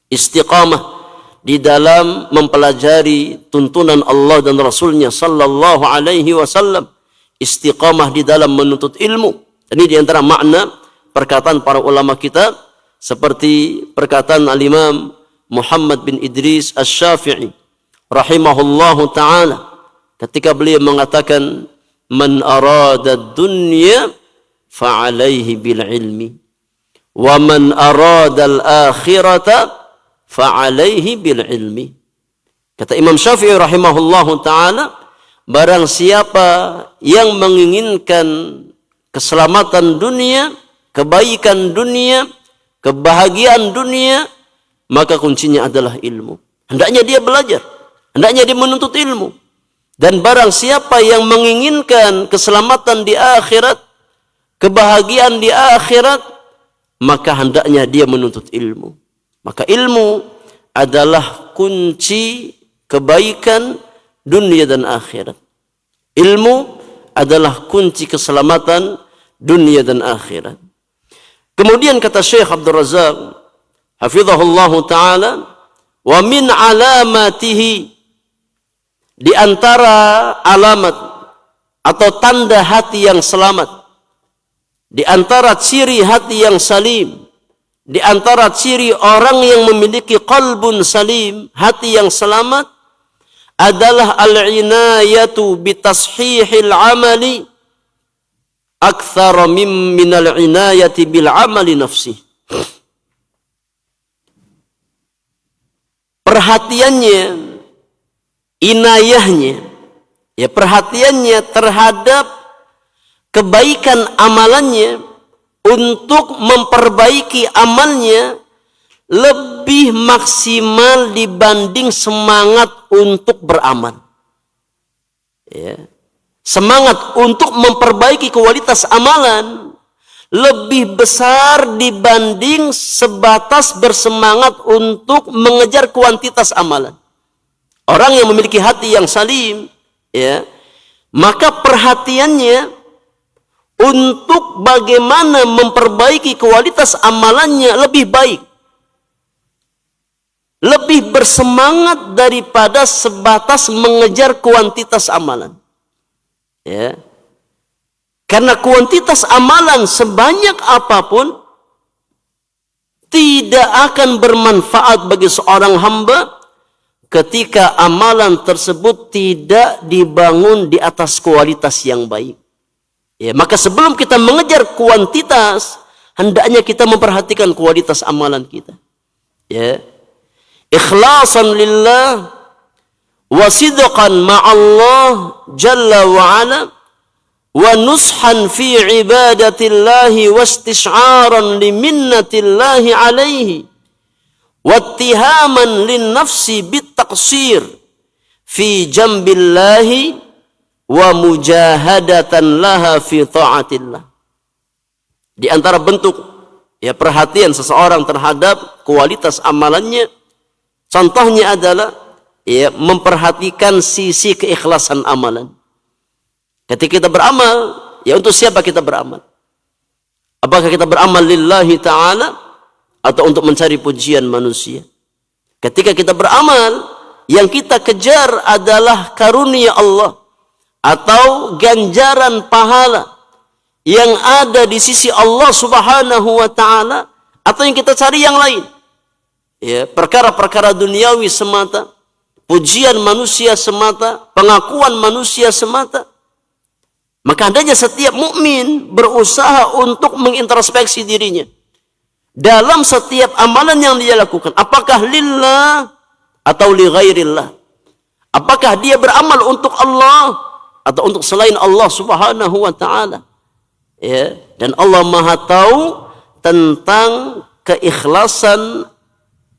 istiqamah di dalam mempelajari tuntunan Allah dan Rasulnya sallallahu alaihi wasallam, istiqamah di dalam menuntut ilmu. Ini di antara makna perkataan para ulama kita, seperti perkataan al-Imam Muhammad bin Idris Asy-Syafi'i rahimahullahu taala ketika beliau mengatakan, man arada dunya fa'alaihi bil ilmi wa man arada al-akhirata fa'alaihi bil ilmi. Kata Imam Syafi'i rahimahullahu taala, barang siapa yang menginginkan keselamatan dunia, kebaikan dunia, kebahagiaan dunia, maka kuncinya adalah ilmu. Hendaknya dia belajar, hendaknya dia menuntut ilmu. Dan barang siapa yang menginginkan keselamatan di akhirat, kebahagiaan di akhirat, maka hendaknya dia menuntut ilmu. Maka ilmu adalah kunci kebaikan dunia dan akhirat. Ilmu adalah kunci keselamatan dunia dan akhirat. Kemudian kata Syekh Abdul Razak hafizahullahu taala, wa min alamatihi, di antara alamat atau tanda hati yang selamat, di antara ciri hati yang salim, di antara ciri orang yang memiliki qalbun salim, hati yang selamat, adalah al-inayatu bitashihil amali akthar min al-inayati bil amali nafsi. Perhatiannya, inayahnya, ya perhatiannya terhadap kebaikan amalannya untuk memperbaiki amalnya lebih maksimal dibanding semangat untuk beramal. Ya. Semangat untuk memperbaiki kualitas amalan lebih besar dibanding sebatas bersemangat untuk mengejar kuantitas amalan. Orang yang memiliki hati yang salim, ya, maka perhatiannya untuk bagaimana memperbaiki kualitas amalannya lebih baik, lebih bersemangat daripada sebatas mengejar kuantitas amalan. Ya. Karena kuantitas amalan sebanyak apapun tidak akan bermanfaat bagi seorang hamba ketika amalan tersebut tidak dibangun di atas kualitas yang baik. Ya, maka sebelum kita mengejar kuantitas, hendaknya kita memperhatikan kualitas amalan kita. Ya. Ikhlasan lillah wa sidqan ma'allah jalla wa ala wa nushan fi ibadatillahi wa istish'aran li minnatillahi alaihi wa ittihaman lin nafsi bit taqsir fi jambillahi wa mujahadatan laha fi ta'atillah. Di antara bentuk ya perhatian seseorang terhadap kualitas amalannya, contohnya adalah ya memperhatikan sisi keikhlasan amalan. Ketika kita beramal, ya untuk siapa kita beramal? Apakah kita beramal lillahi ta'ala atau untuk mencari pujian manusia? Ketika kita beramal, yang kita kejar adalah karunia Allah atau ganjaran pahala yang ada di sisi Allah Subhanahu wa ta'ala, atau yang kita cari yang lain. Ya, perkara-perkara duniawi semata, pujian manusia semata, pengakuan manusia semata. Maka hendaknya setiap mukmin berusaha untuk mengintrospeksi dirinya dalam setiap amalan yang dia lakukan. Apakah lillah atau li ghairillah? Apakah dia beramal untuk Allah atau untuk selain Allah Subhanahu wa ta'ala? Ya, dan Allah Maha tahu tentang keikhlasan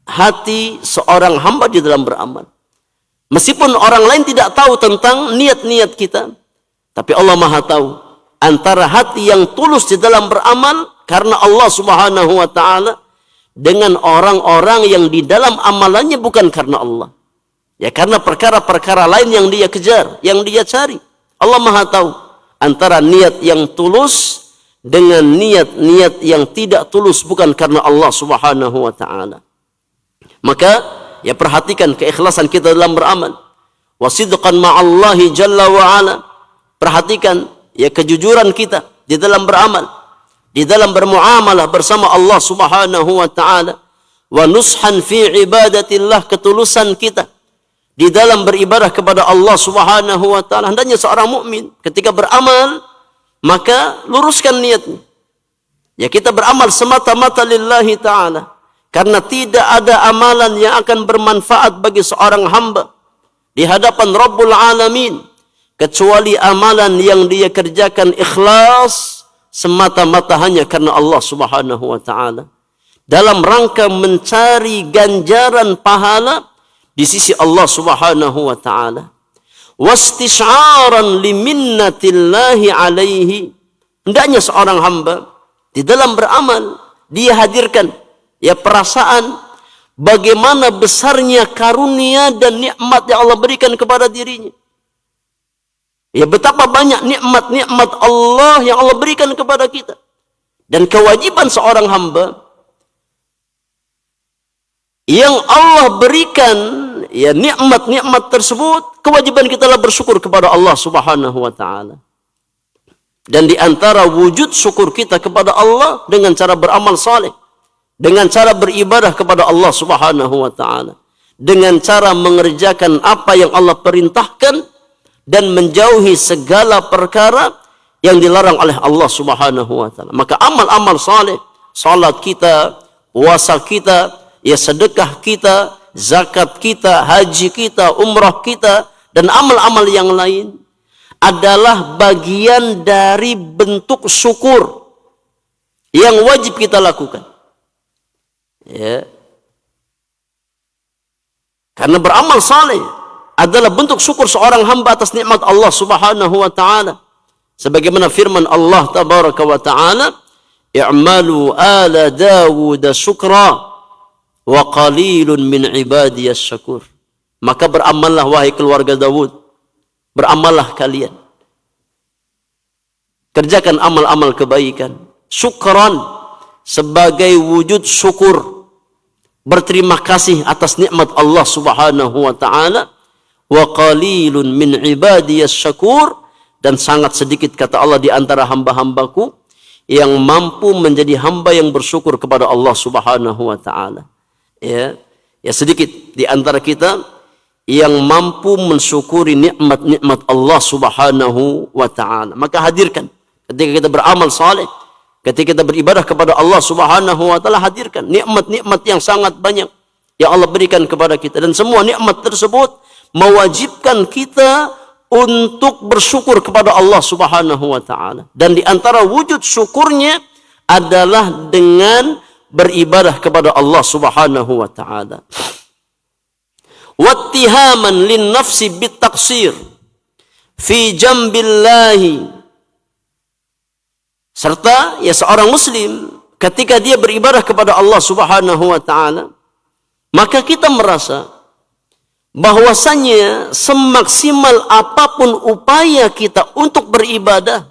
hati seorang hamba di dalam beramal. Meskipun orang lain tidak tahu tentang niat-niat kita, tapi Allah Maha tahu antara hati yang tulus di dalam beramal karena Allah Subhanahu wa ta'ala dengan orang-orang yang di dalam amalannya bukan karena Allah. Ya, karena perkara-perkara lain yang dia kejar, yang dia cari. Allah Maha tahu antara niat yang tulus dengan niat-niat yang tidak tulus bukan karena Allah Subhanahu wa ta'ala. Maka ya perhatikan keikhlasan kita dalam beramal. Wasidqan ma'allahi jalla wa ala. Perhatikan ya kejujuran kita di dalam beramal, di dalam bermuamalah bersama Allah Subhanahu wa ta'ala. Wa nushan fi ibadatillah, ketulusan kita di dalam beribadah kepada Allah Subhanahu wa ta'ala. Hendaknya seorang mukmin ketika beramal, maka luruskan niatnya. Ya, kita beramal semata-mata lillahi ta'ala. Karena tidak ada amalan yang akan bermanfaat bagi seorang hamba di hadapan Rabbul Alamin kecuali amalan yang dia kerjakan ikhlas semata-mata hanya karena Allah Subhanahu wa ta'ala, dalam rangka mencari ganjaran pahala di sisi Allah Subhanahu wa ta'ala. Wastis'aran liminnatillahi alaihi. Hendaknya seorang hamba di dalam beramal dia hadirkan ya perasaan bagaimana besarnya karunia dan nikmat yang Allah berikan kepada dirinya. Ya, betapa banyak nikmat-nikmat Allah yang Allah berikan kepada kita. Dan kewajiban seorang hamba yang Allah berikan ya nikmat-nikmat tersebut, kewajiban kita adalah bersyukur kepada Allah Subhanahu wa ta'ala. Dan di antara wujud syukur kita kepada Allah dengan cara beramal saleh, dengan cara beribadah kepada Allah Subhanahu wa ta'ala, dengan cara mengerjakan apa yang Allah perintahkan dan menjauhi segala perkara yang dilarang oleh Allah Subhanahu wa ta'ala. Maka amal-amal saleh, salat kita, puasa kita, ya sedekah kita, zakat kita, haji kita, umrah kita, dan amal-amal yang lain adalah bagian dari bentuk syukur yang wajib kita lakukan. Ya. Karena beramal saleh adalah bentuk syukur seorang hamba atas nikmat Allah Subhanahu wa ta'ala. Sebagaimana firman Allah tabaraka wa ta'ala, i'malu ala Dawud syukra wa qalilun min ibadiyas syakur. Maka beramallah wahai keluarga Dawud, beramallah kalian, kerjakan amal-amal kebaikan, syukran, sebagai wujud syukur, berterima kasih atas nikmat Allah Subhanahu wa ta'ala. Wa qalilun min ibadiyas syakur, dan sangat sedikit kata Allah di antara hamba-hambaku yang mampu menjadi hamba yang bersyukur kepada Allah Subhanahu wa ta'ala. Ya, sedikit di antara kita yang mampu mensyukuri nikmat-nikmat Allah Subhanahu wa ta'ala. Maka hadirkan ketika kita beramal saleh, ketika kita beribadah kepada Allah Subhanahu wa ta'ala, hadirkan nikmat-nikmat yang sangat banyak yang Allah berikan kepada kita, dan semua nikmat tersebut mewajibkan kita untuk bersyukur kepada Allah Subhanahu wa ta'ala. Dan di antara wujud syukurnya adalah dengan beribadah kepada Allah Subhanahu wa ta'ala. Wattihaman lin nafsi bit taqsir fi jambillahi. Serta ya seorang muslim ketika dia beribadah kepada Allah Subhanahu wa ta'ala, maka kita merasa bahwasanya semaksimal apapun upaya kita untuk beribadah,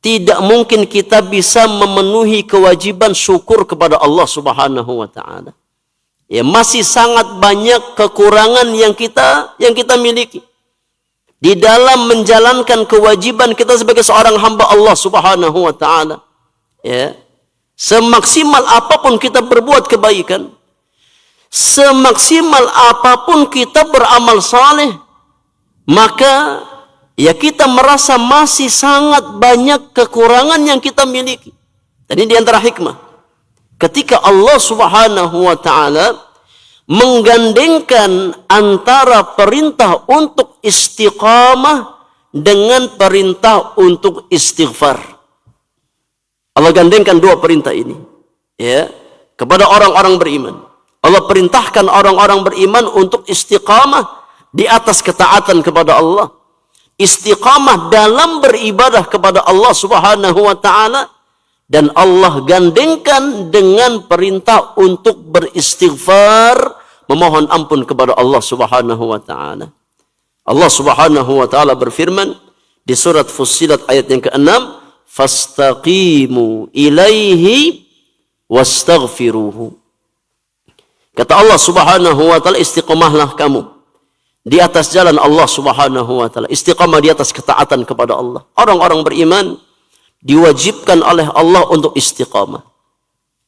tidak mungkin kita bisa memenuhi kewajiban syukur kepada Allah Subhanahu wa taala. Ya, masih sangat banyak kekurangan yang kita miliki di dalam menjalankan kewajiban kita sebagai seorang hamba Allah Subhanahu wa taala. Ya. Semaksimal apapun kita berbuat kebaikan, semaksimal apapun kita beramal saleh, maka ya kita merasa masih sangat banyak kekurangan yang kita miliki. Dan ini di antara hikmah ketika Allah Subhanahu wa taala menggandengkan antara perintah untuk istiqamah dengan perintah untuk istighfar. Allah gandengkan dua perintah ini, ya, kepada orang-orang beriman. Allah perintahkan orang-orang beriman untuk istiqamah di atas ketaatan kepada Allah, istiqamah dalam beribadah kepada Allah Subhanahu wa taala, dan Allah gandengkan dengan perintah untuk beristighfar, memohon ampun kepada Allah Subhanahu wa taala. Allah Subhanahu wa taala berfirman di surat Fussilat ayat yang ke-6, fastaqimu ilaihi wastaghfiruhu. Kata Allah Subhanahu wa taala, istiqamahlah kamu di atas jalan Allah Subhanahu wa taala, istiqamah di atas ketaatan kepada Allah. Orang-orang beriman diwajibkan oleh Allah untuk istiqamah.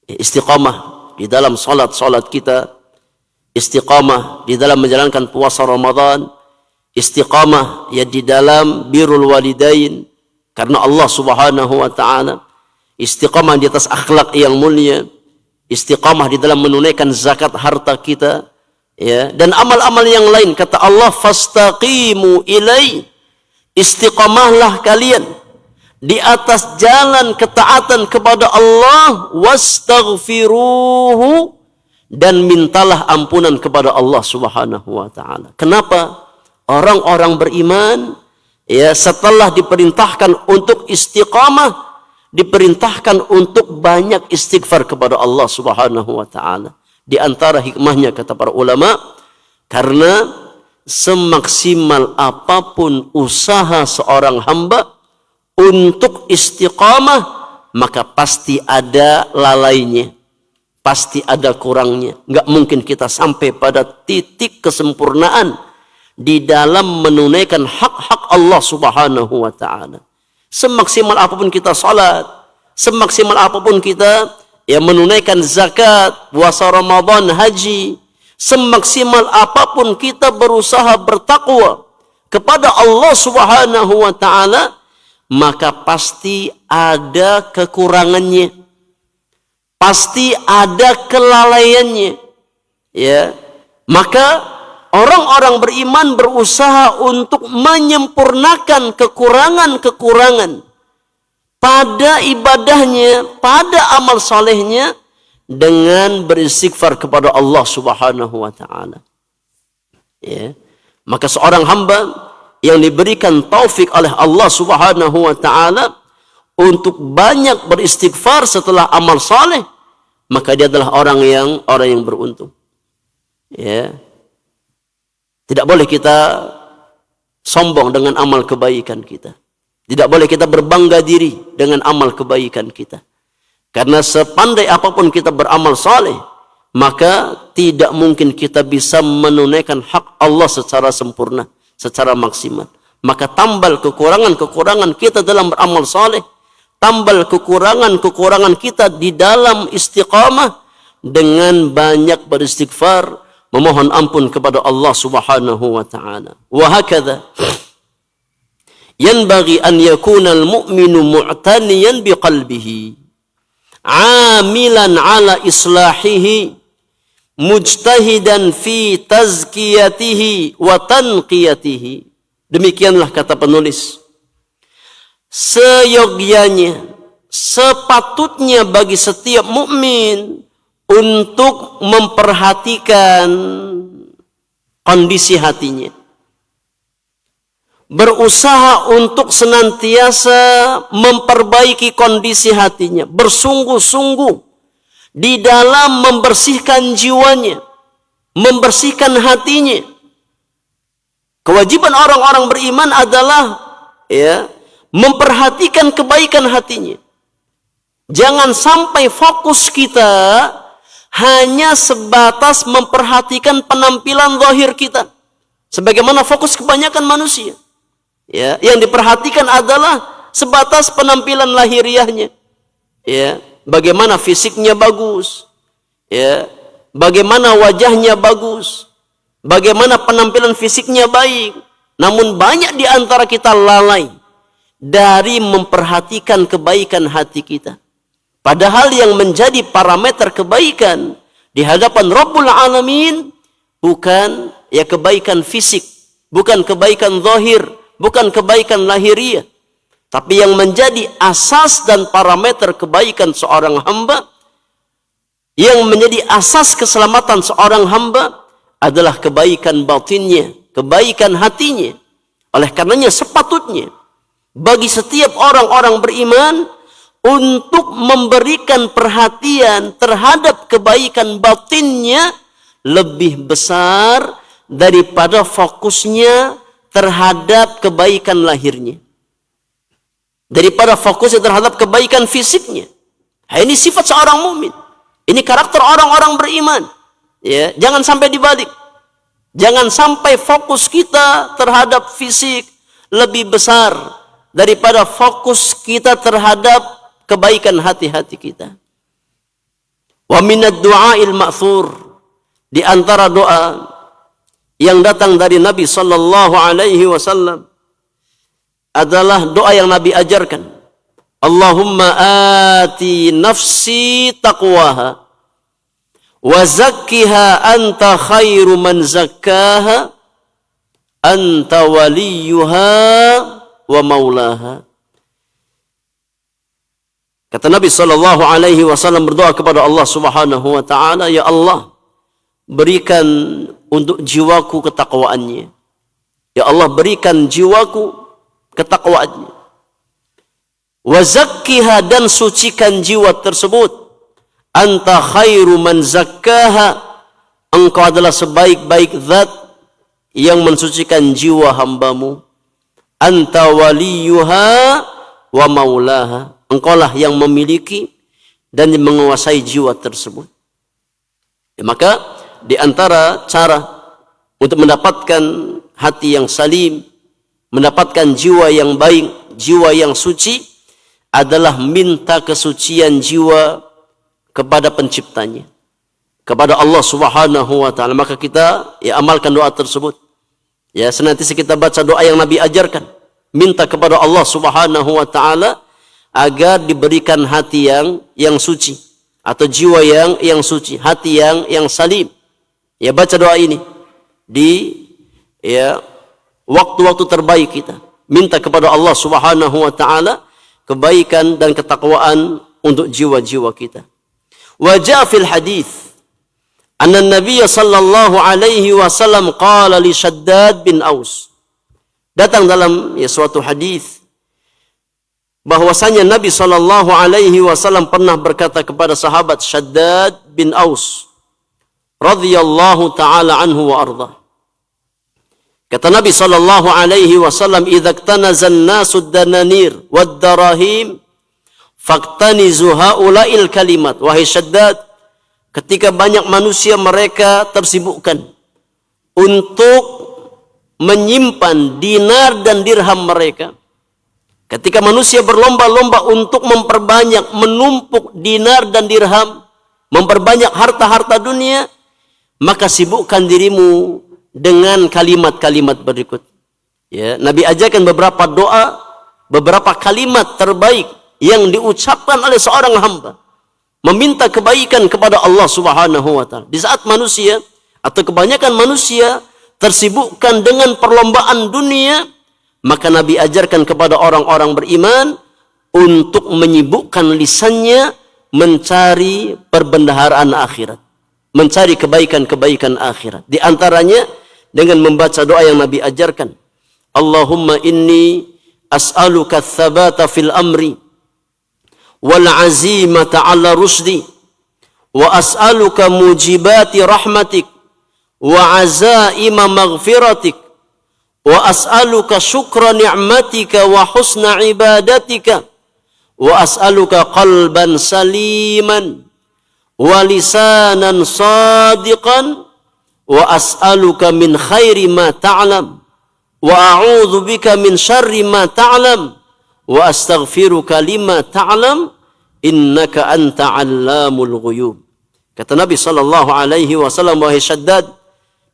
Istiqamah di dalam salat kita, istiqamah di dalam menjalankan puasa Ramadan, istiqamah ya di dalam birrul walidain karena Allah Subhanahu wa taala, istiqamah di atas akhlak yang mulia, istiqamah di dalam menunaikan zakat harta kita, ya, dan amal-amal yang lain. Kata Allah, fastaqimu ilai, istiqamahlah kalian di atas jalan ketaatan kepada Allah, wastaghfiruhu, dan mintalah ampunan kepada Allah Subhanahu wa taala. Kenapa? Orang-orang beriman ya setelah diperintahkan untuk istiqamah, diperintahkan untuk banyak istighfar kepada Allah Subhanahu wa taala. Di antara hikmahnya kata para ulama, karena semaksimal apapun usaha seorang hamba untuk istiqamah, maka pasti ada lalainya, pasti ada kurangnya. Nggak mungkin kita sampai pada titik kesempurnaan di dalam menunaikan hak-hak Allah Subhanahu wa taala. Semaksimal apapun kita salat, semaksimal apapun kita ya menunaikan zakat, puasa Ramadan, haji, semaksimal apapun kita berusaha bertakwa kepada Allah Subhanahu wa taala, maka pasti ada kekurangannya, pasti ada kelalaiannya, ya. Maka orang-orang beriman berusaha untuk menyempurnakan kekurangan-kekurangan pada ibadahnya, pada amal salehnya, dengan beristighfar kepada Allah Subhanahu wa taala. Ya. Maka seorang hamba yang diberikan taufik oleh Allah Subhanahu wa taala untuk banyak beristighfar setelah amal saleh, maka dia adalah orang yang beruntung. Ya. Tidak boleh kita sombong dengan amal kebaikan kita. Tidak boleh kita berbangga diri dengan amal kebaikan kita. Karena sepandai apapun kita beramal saleh, maka tidak mungkin kita bisa menunaikan hak Allah secara sempurna, secara maksimal. Maka tambal kekurangan-kekurangan kita dalam beramal saleh, tambal kekurangan-kekurangan kita di dalam istiqamah dengan banyak beristighfar, memohon ampun kepada Allah Subhanahu wa taala. Wa hakadha yanbaghi an yakuna al-mu'minu mu'taniyan biqalbihi, 'amilan 'ala islahihi, mujtahidan fi tazkiyatihi wa tanqiyatihi. Demikianlah kata penulis, seyogyanya, sepatutnya bagi setiap mukmin untuk memperhatikan kondisi hatinya, berusaha untuk senantiasa memperbaiki kondisi hatinya, bersungguh-sungguh di dalam membersihkan jiwanya, membersihkan hatinya. Kewajiban orang-orang beriman adalah ya memperhatikan kebaikan hatinya. Jangan sampai fokus kita hanya sebatas memperhatikan penampilan zahir kita. Sebagaimana fokus kebanyakan manusia. Ya, yang diperhatikan adalah sebatas penampilan lahiriahnya. Ya, bagaimana fisiknya bagus. Ya, bagaimana wajahnya bagus. Bagaimana penampilan fisiknya baik. Namun banyak di antara kita lalai dari memperhatikan kebaikan hati kita. Padahal yang menjadi parameter kebaikan di hadapan Rabbul Alamin bukan ya kebaikan fisik, bukan kebaikan zahir, bukan kebaikan lahiriah. Tapi yang menjadi asas dan parameter kebaikan seorang hamba, yang menjadi asas keselamatan seorang hamba adalah kebaikan batinnya, kebaikan hatinya. Oleh karenanya sepatutnya bagi setiap orang-orang beriman untuk memberikan perhatian terhadap kebaikan batinnya lebih besar daripada fokusnya terhadap kebaikan lahirnya. Daripada fokusnya terhadap kebaikan fisiknya. Ini sifat seorang mukmin. Ini karakter orang-orang beriman. Ya, jangan sampai dibalik. Jangan sampai fokus kita terhadap fisik lebih besar daripada fokus kita terhadap kebaikan hati-hati kita. Wa minad du'ail ma'thur, di antara doa yang datang dari Nabi sallallahu alaihi wasallam adalah doa yang Nabi ajarkan. Allahumma ati nafsi taqwaha wa zakkiha anta khairu man zakkaha anta waliyuha wa maulaha. Kata Nabi sallallahu alaihi wasallam berdoa kepada Allah Subhanahu wa taala, ya Allah, berikan untuk jiwaku ketakwaannya. Ya Allah, berikan jiwaku ketakwaannya. Wa zakkiha, dan sucikan jiwa tersebut. Anta khairu man zakkaha, engkau adalah sebaik-baik zat yang mensucikan jiwa hambamu. Anta waliyuha wa maulaha, engkaulah yang memiliki dan menguasai jiwa tersebut. Ya, maka di antara cara untuk mendapatkan hati yang salim, mendapatkan jiwa yang baik, jiwa yang suci, adalah minta kesucian jiwa kepada penciptanya, kepada Allah Subhanahu wa taala. Maka kita ya amalkan doa tersebut. Ya, senantiasa kita baca doa yang Nabi ajarkan, minta kepada Allah Subhanahu wa taala agar diberikan hati yang suci atau jiwa yang suci, hati yang salim. Ya, baca doa ini di ya waktu-waktu terbaik kita. Minta kepada Allah Subhanahu wa taala kebaikan dan ketakwaan untuk jiwa-jiwa kita. Wa jaa fil hadits anna Nabiy sallallahu alaihi wasallam qala li Shaddad bin Aus. Datang dalam ya suatu hadis bahwasanya Nabi sallallahu alaihi wasallam pernah berkata kepada sahabat Shaddad bin Aus radhiyallahu taala anhu wa arda. Kata Nabi sallallahu alaihi wasallam, "Idza iktanaza an-nasu ad-dananir wad-darahim faqtanizu haula'il kalimat." Wahai Shaddad, ketika banyak manusia mereka tersibukkan untuk menyimpan dinar dan dirham mereka. Ketika manusia berlomba-lomba untuk memperbanyak, menumpuk dinar dan dirham, memperbanyak harta-harta dunia, maka sibukkan dirimu dengan kalimat-kalimat berikut. Ya, Nabi ajarkan beberapa doa, beberapa kalimat terbaik yang diucapkan oleh seorang hamba, meminta kebaikan kepada Allah Subhanahu wa taala. Di saat manusia atau kebanyakan manusia tersibukkan dengan perlombaan dunia, maka Nabi ajarkan kepada orang-orang beriman untuk menyibukkan lisannya mencari perbendaharaan akhirat, mencari kebaikan-kebaikan akhirat. Di antaranya dengan membaca doa yang Nabi ajarkan. Allahumma inni as'aluka tsabata fil amri wal azimata ala rusdi wa as'aluka mujibati rahmatik wa azaima maghfiratik wa as'aluka syukra ni'matika wa husna ibadatika, wa as'aluka qalban saliman wa lisanan sadiqan, wa as'aluka min khairi ma ta'lam wa a'udzu bika min syarri ma ta'lam wa astaghfiruka lima ta'lam innaka anta 'allamul ghuyub. Kata Nabi sallallahu alaihi wasallam, wahai Syaddad,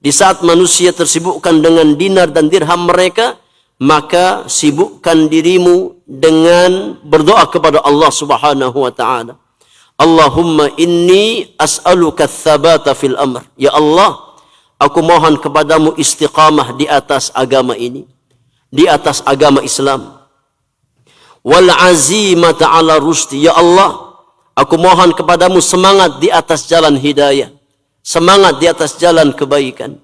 di saat manusia tersibukkan dengan dinar dan dirham mereka, maka sibukkan dirimu dengan berdoa kepada Allah Subhanahu wa taala. Allahumma inni as'aluka ats-tsabata fil amr. Ya Allah, aku mohon kepadamu istiqamah di atas agama ini, di atas agama Islam. Wal azimata ala rusdi. Ya Allah, aku mohon kepadamu semangat di atas jalan hidayah, semangat di atas jalan kebaikan.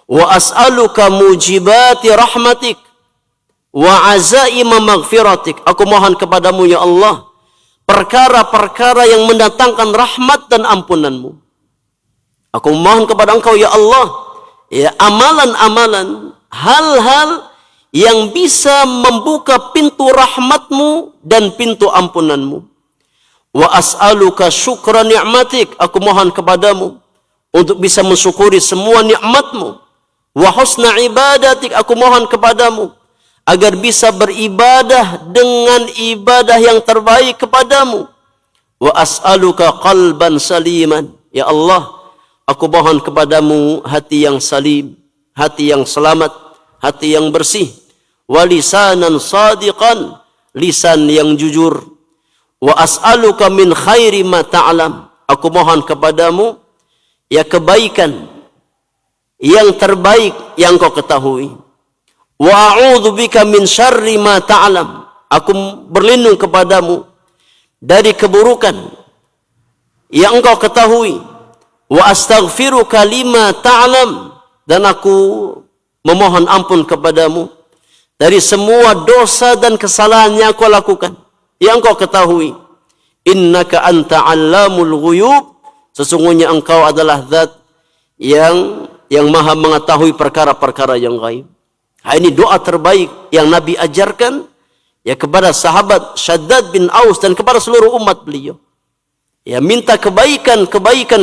Wa as'aluka mujibati rahmatik wa azaima maghfiratik. Aku mohon kepadamu ya Allah perkara-perkara yang mendatangkan rahmat dan ampunanmu. Aku mohon kepada Engkau ya Allah, ya amalan-amalan, hal-hal yang bisa membuka pintu rahmatmu dan pintu ampunanmu. Wa as'aluka syukra ni'matik. Aku mohon kepadamu untuk bisa mensyukuri semua nikmatmu. Wa husna ibadatik. Aku mohon kepadamu agar bisa beribadah dengan ibadah yang terbaik kepadamu. Wa as'aluka qalban saliman. Ya Allah, aku mohon kepadamu hati yang salim, hati yang selamat, hati yang bersih. Wa lisanan sadiqan, lisan yang jujur. Wa as'aluka min khairi ma ta'lam. Aku mohon kepadamu ya kebaikan yang terbaik yang kau ketahui. Wa a'udzu bika min syarri ma ta'lam. Aku berlindung kepadamu dari keburukan yang engkau ketahui. Wa astaghfiruka lima ta'lam. Dan aku memohon ampun kepadamu dari semua dosa dan kesalahan yang kau lakukan, yang kau ketahui. Innaka anta 'allamul ghuyub. Sesungguhnya engkau adalah zat yang maha mengetahui perkara-perkara yang gaib. Ini doa terbaik yang Nabi ajarkan ya kepada sahabat Syaddad bin Aus dan kepada seluruh umat beliau. Ya, minta kebaikan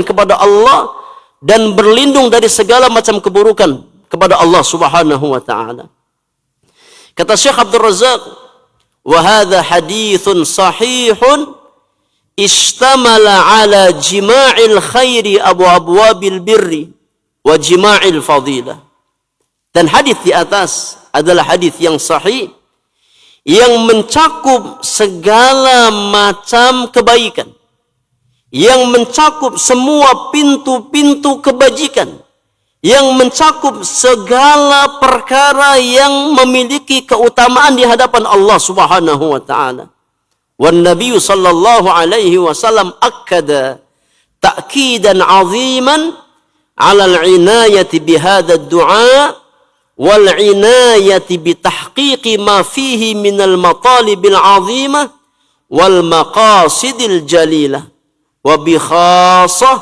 kepada Allah dan berlindung dari segala macam keburukan kepada Allah Subhanahu wa taala. Kata Syekh Abdul Razak, wa hadha hadithun sahihun istamala ala jima'il khairi abwabil birri wa jima'il fadilah. Dan hadis di atas adalah hadis yang sahih yang mencakup segala macam kebaikan, yang mencakup semua pintu-pintu kebajikan, yang mencakup segala perkara yang memiliki keutamaan di hadapan Allah Subhanahu wa taala. Wan Nabi sallallahu alaihi wasallam akkada ta'kidan 'aziman 'ala al-'inayati bihadha ad-du'a wal 'inayati bi tahqiqi ma fihi min al-matalibil 'azimah wal maqasidil jalilah wa bi khassah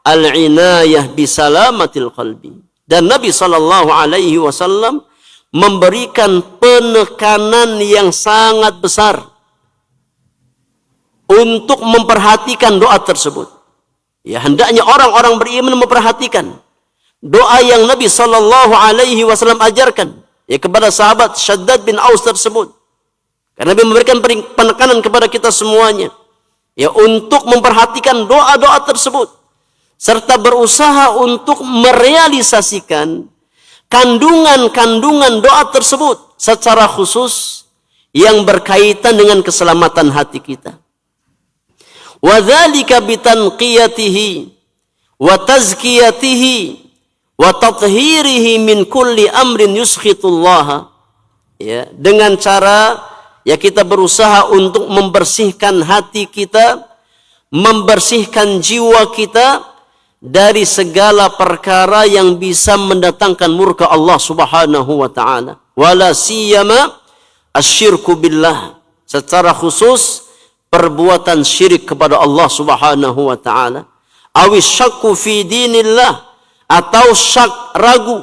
al-inayah bisalamatil qalbi. Dan Nabi sallallahu alaihi wasallam memberikan penekanan yang sangat besar untuk memperhatikan doa tersebut. Ya, hendaknya orang-orang beriman memperhatikan doa yang Nabi sallallahu alaihi wasallam ajarkan ya kepada sahabat Syaddad bin Aus tersebut. Karena Nabi memberikan penekanan kepada kita semuanya ya untuk memperhatikan doa-doa tersebut, serta berusaha untuk merealisasikan kandungan-kandungan doa tersebut secara khusus yang berkaitan dengan keselamatan hati kita. Wa dzalika bitanqiyatihi wa tazkiyatihi wa tathhirihi min kulli amrin yuskhitullah. Ya, dengan cara ya kita berusaha untuk membersihkan hati kita, membersihkan jiwa kita dari segala perkara yang bisa mendatangkan murka Allah Subhanahu wa taala. Wala siyama asyirku billah, secara khusus perbuatan syirik kepada Allah Subhanahu wa taala. Awis syakku fi dinillah, atau syak ragu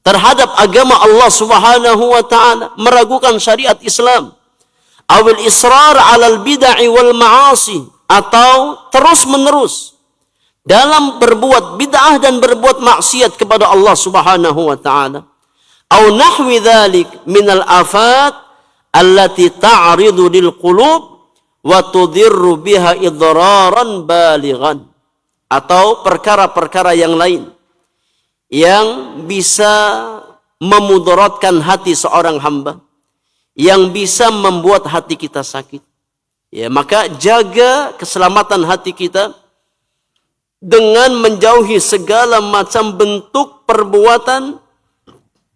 terhadap agama Allah Subhanahu wa taala, meragukan syariat Islam, awil israr 'alal bid'ah wal ma'asi, atau terus-menerus dalam berbuat bid'ah dan berbuat maksiat kepada Allah Subhanahu wa taala, aw nahwi dzalik minal afat allati ta'ridu lil qulub wa tudirru biha idraran balighan, atau perkara-perkara yang lain yang bisa memudaratkan hati seorang hamba, yang bisa membuat hati kita sakit. Ya, maka jaga keselamatan hati kita dengan menjauhi segala macam bentuk perbuatan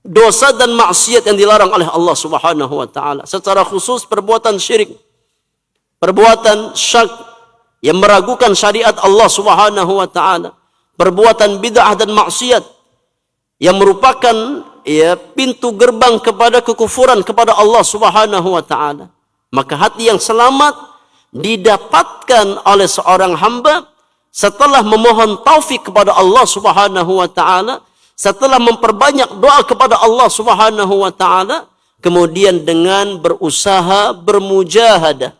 dosa dan maksiat yang dilarang oleh Allah Subhanahu wa taala. Secara khusus perbuatan syirik, perbuatan syak yang meragukan syariat Allah Subhanahu wa taala, perbuatan bid'ah dan maksiat yang merupakan pintu gerbang kepada kekufuran kepada Allah Subhanahu wa taala. Maka hati yang selamat didapatkan oleh seorang hamba setelah memohon taufik kepada Allah Subhanahu wa taala, setelah memperbanyak doa kepada Allah Subhanahu wa taala, kemudian dengan berusaha bermujahadah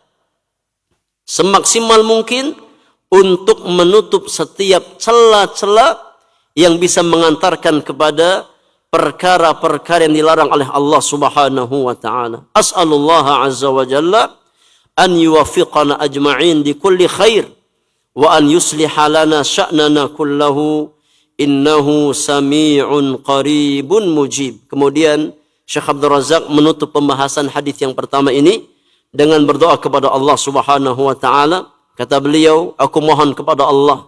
semaksimal mungkin untuk menutup setiap celah-celah yang bisa mengantarkan kepada perkara-perkara yang dilarang oleh Allah Subhanahu wa taala. As'alullah azza wa jalla an yuwaffiqana ajma'in di kulli khair wa an yusliha lana sya'nana kullahu innahu sami'un qaribun mujib. Kemudian Syekh Abdul Razak menutup pembahasan hadis yang pertama ini dengan berdoa kepada Allah Subhanahu wa taala. Kata beliau, aku mohon kepada Allah,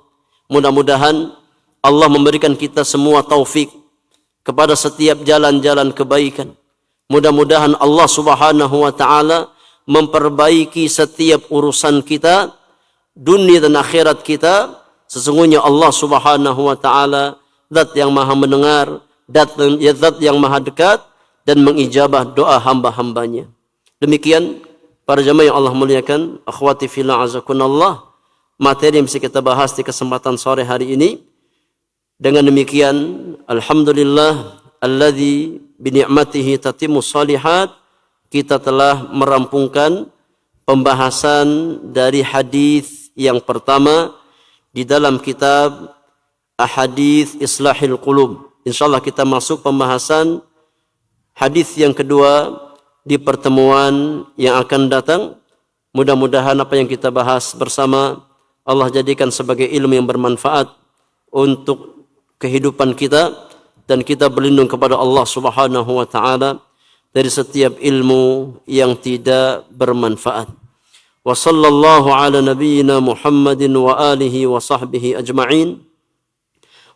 mudah-mudahan Allah memberikan kita semua taufik kepada setiap jalan-jalan kebaikan. Mudah-mudahan Allah Subhanahu wa taala memperbaiki setiap urusan kita, dunia dan akhirat kita. Sesungguhnya Allah Subhanahu wa taala zat yang maha mendengar, zat yang maha dekat dan mengijabah doa hamba-hambanya. Demikian para jemaah yang Allah muliakan, akhwati fillah azakunallah, materi yang bisa kita bahas di kesempatan sore hari ini. Dengan demikian, alhamdulillah alladzi bi ni'matihi tatimmu shalihat, kita telah merampungkan pembahasan dari hadis yang pertama di dalam kitab Ahadits Islahil Qulub. Insyaallah kita masuk pembahasan hadis yang kedua di pertemuan yang akan datang. Mudah-mudahan apa yang kita bahas bersama Allah jadikan sebagai ilmu yang bermanfaat untuk kehidupan kita, dan kita berlindung kepada Allah Subhanahu wa taala dari setiap ilmu yang tidak bermanfaat. Wa sallallahu ala nabiyyina Muhammadin wa alihi wa sahbihi ajma'in.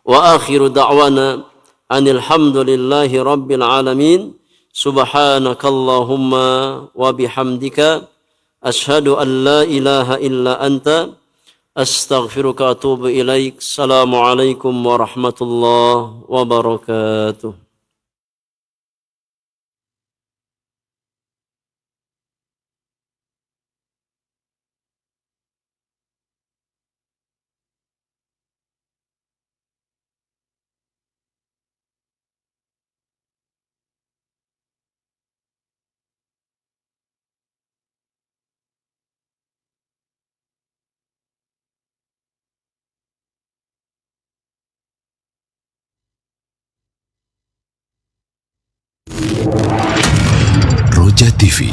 Wa akhiru da'wana anil hamdulillahi rabbil alamin. Subhanakallahumma wa bihamdika ashhadu an la ilaha illa anta astaghfiruka wa atubu ilaik. Assalamualaikum warahmatullahi wabarakatuh.
Roja TV,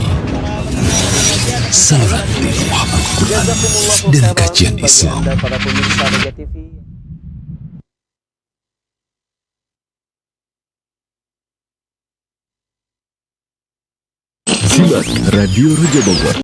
saluran dakwah Al-Quran dan kajian Islam.
Simak Radio Roja Bogor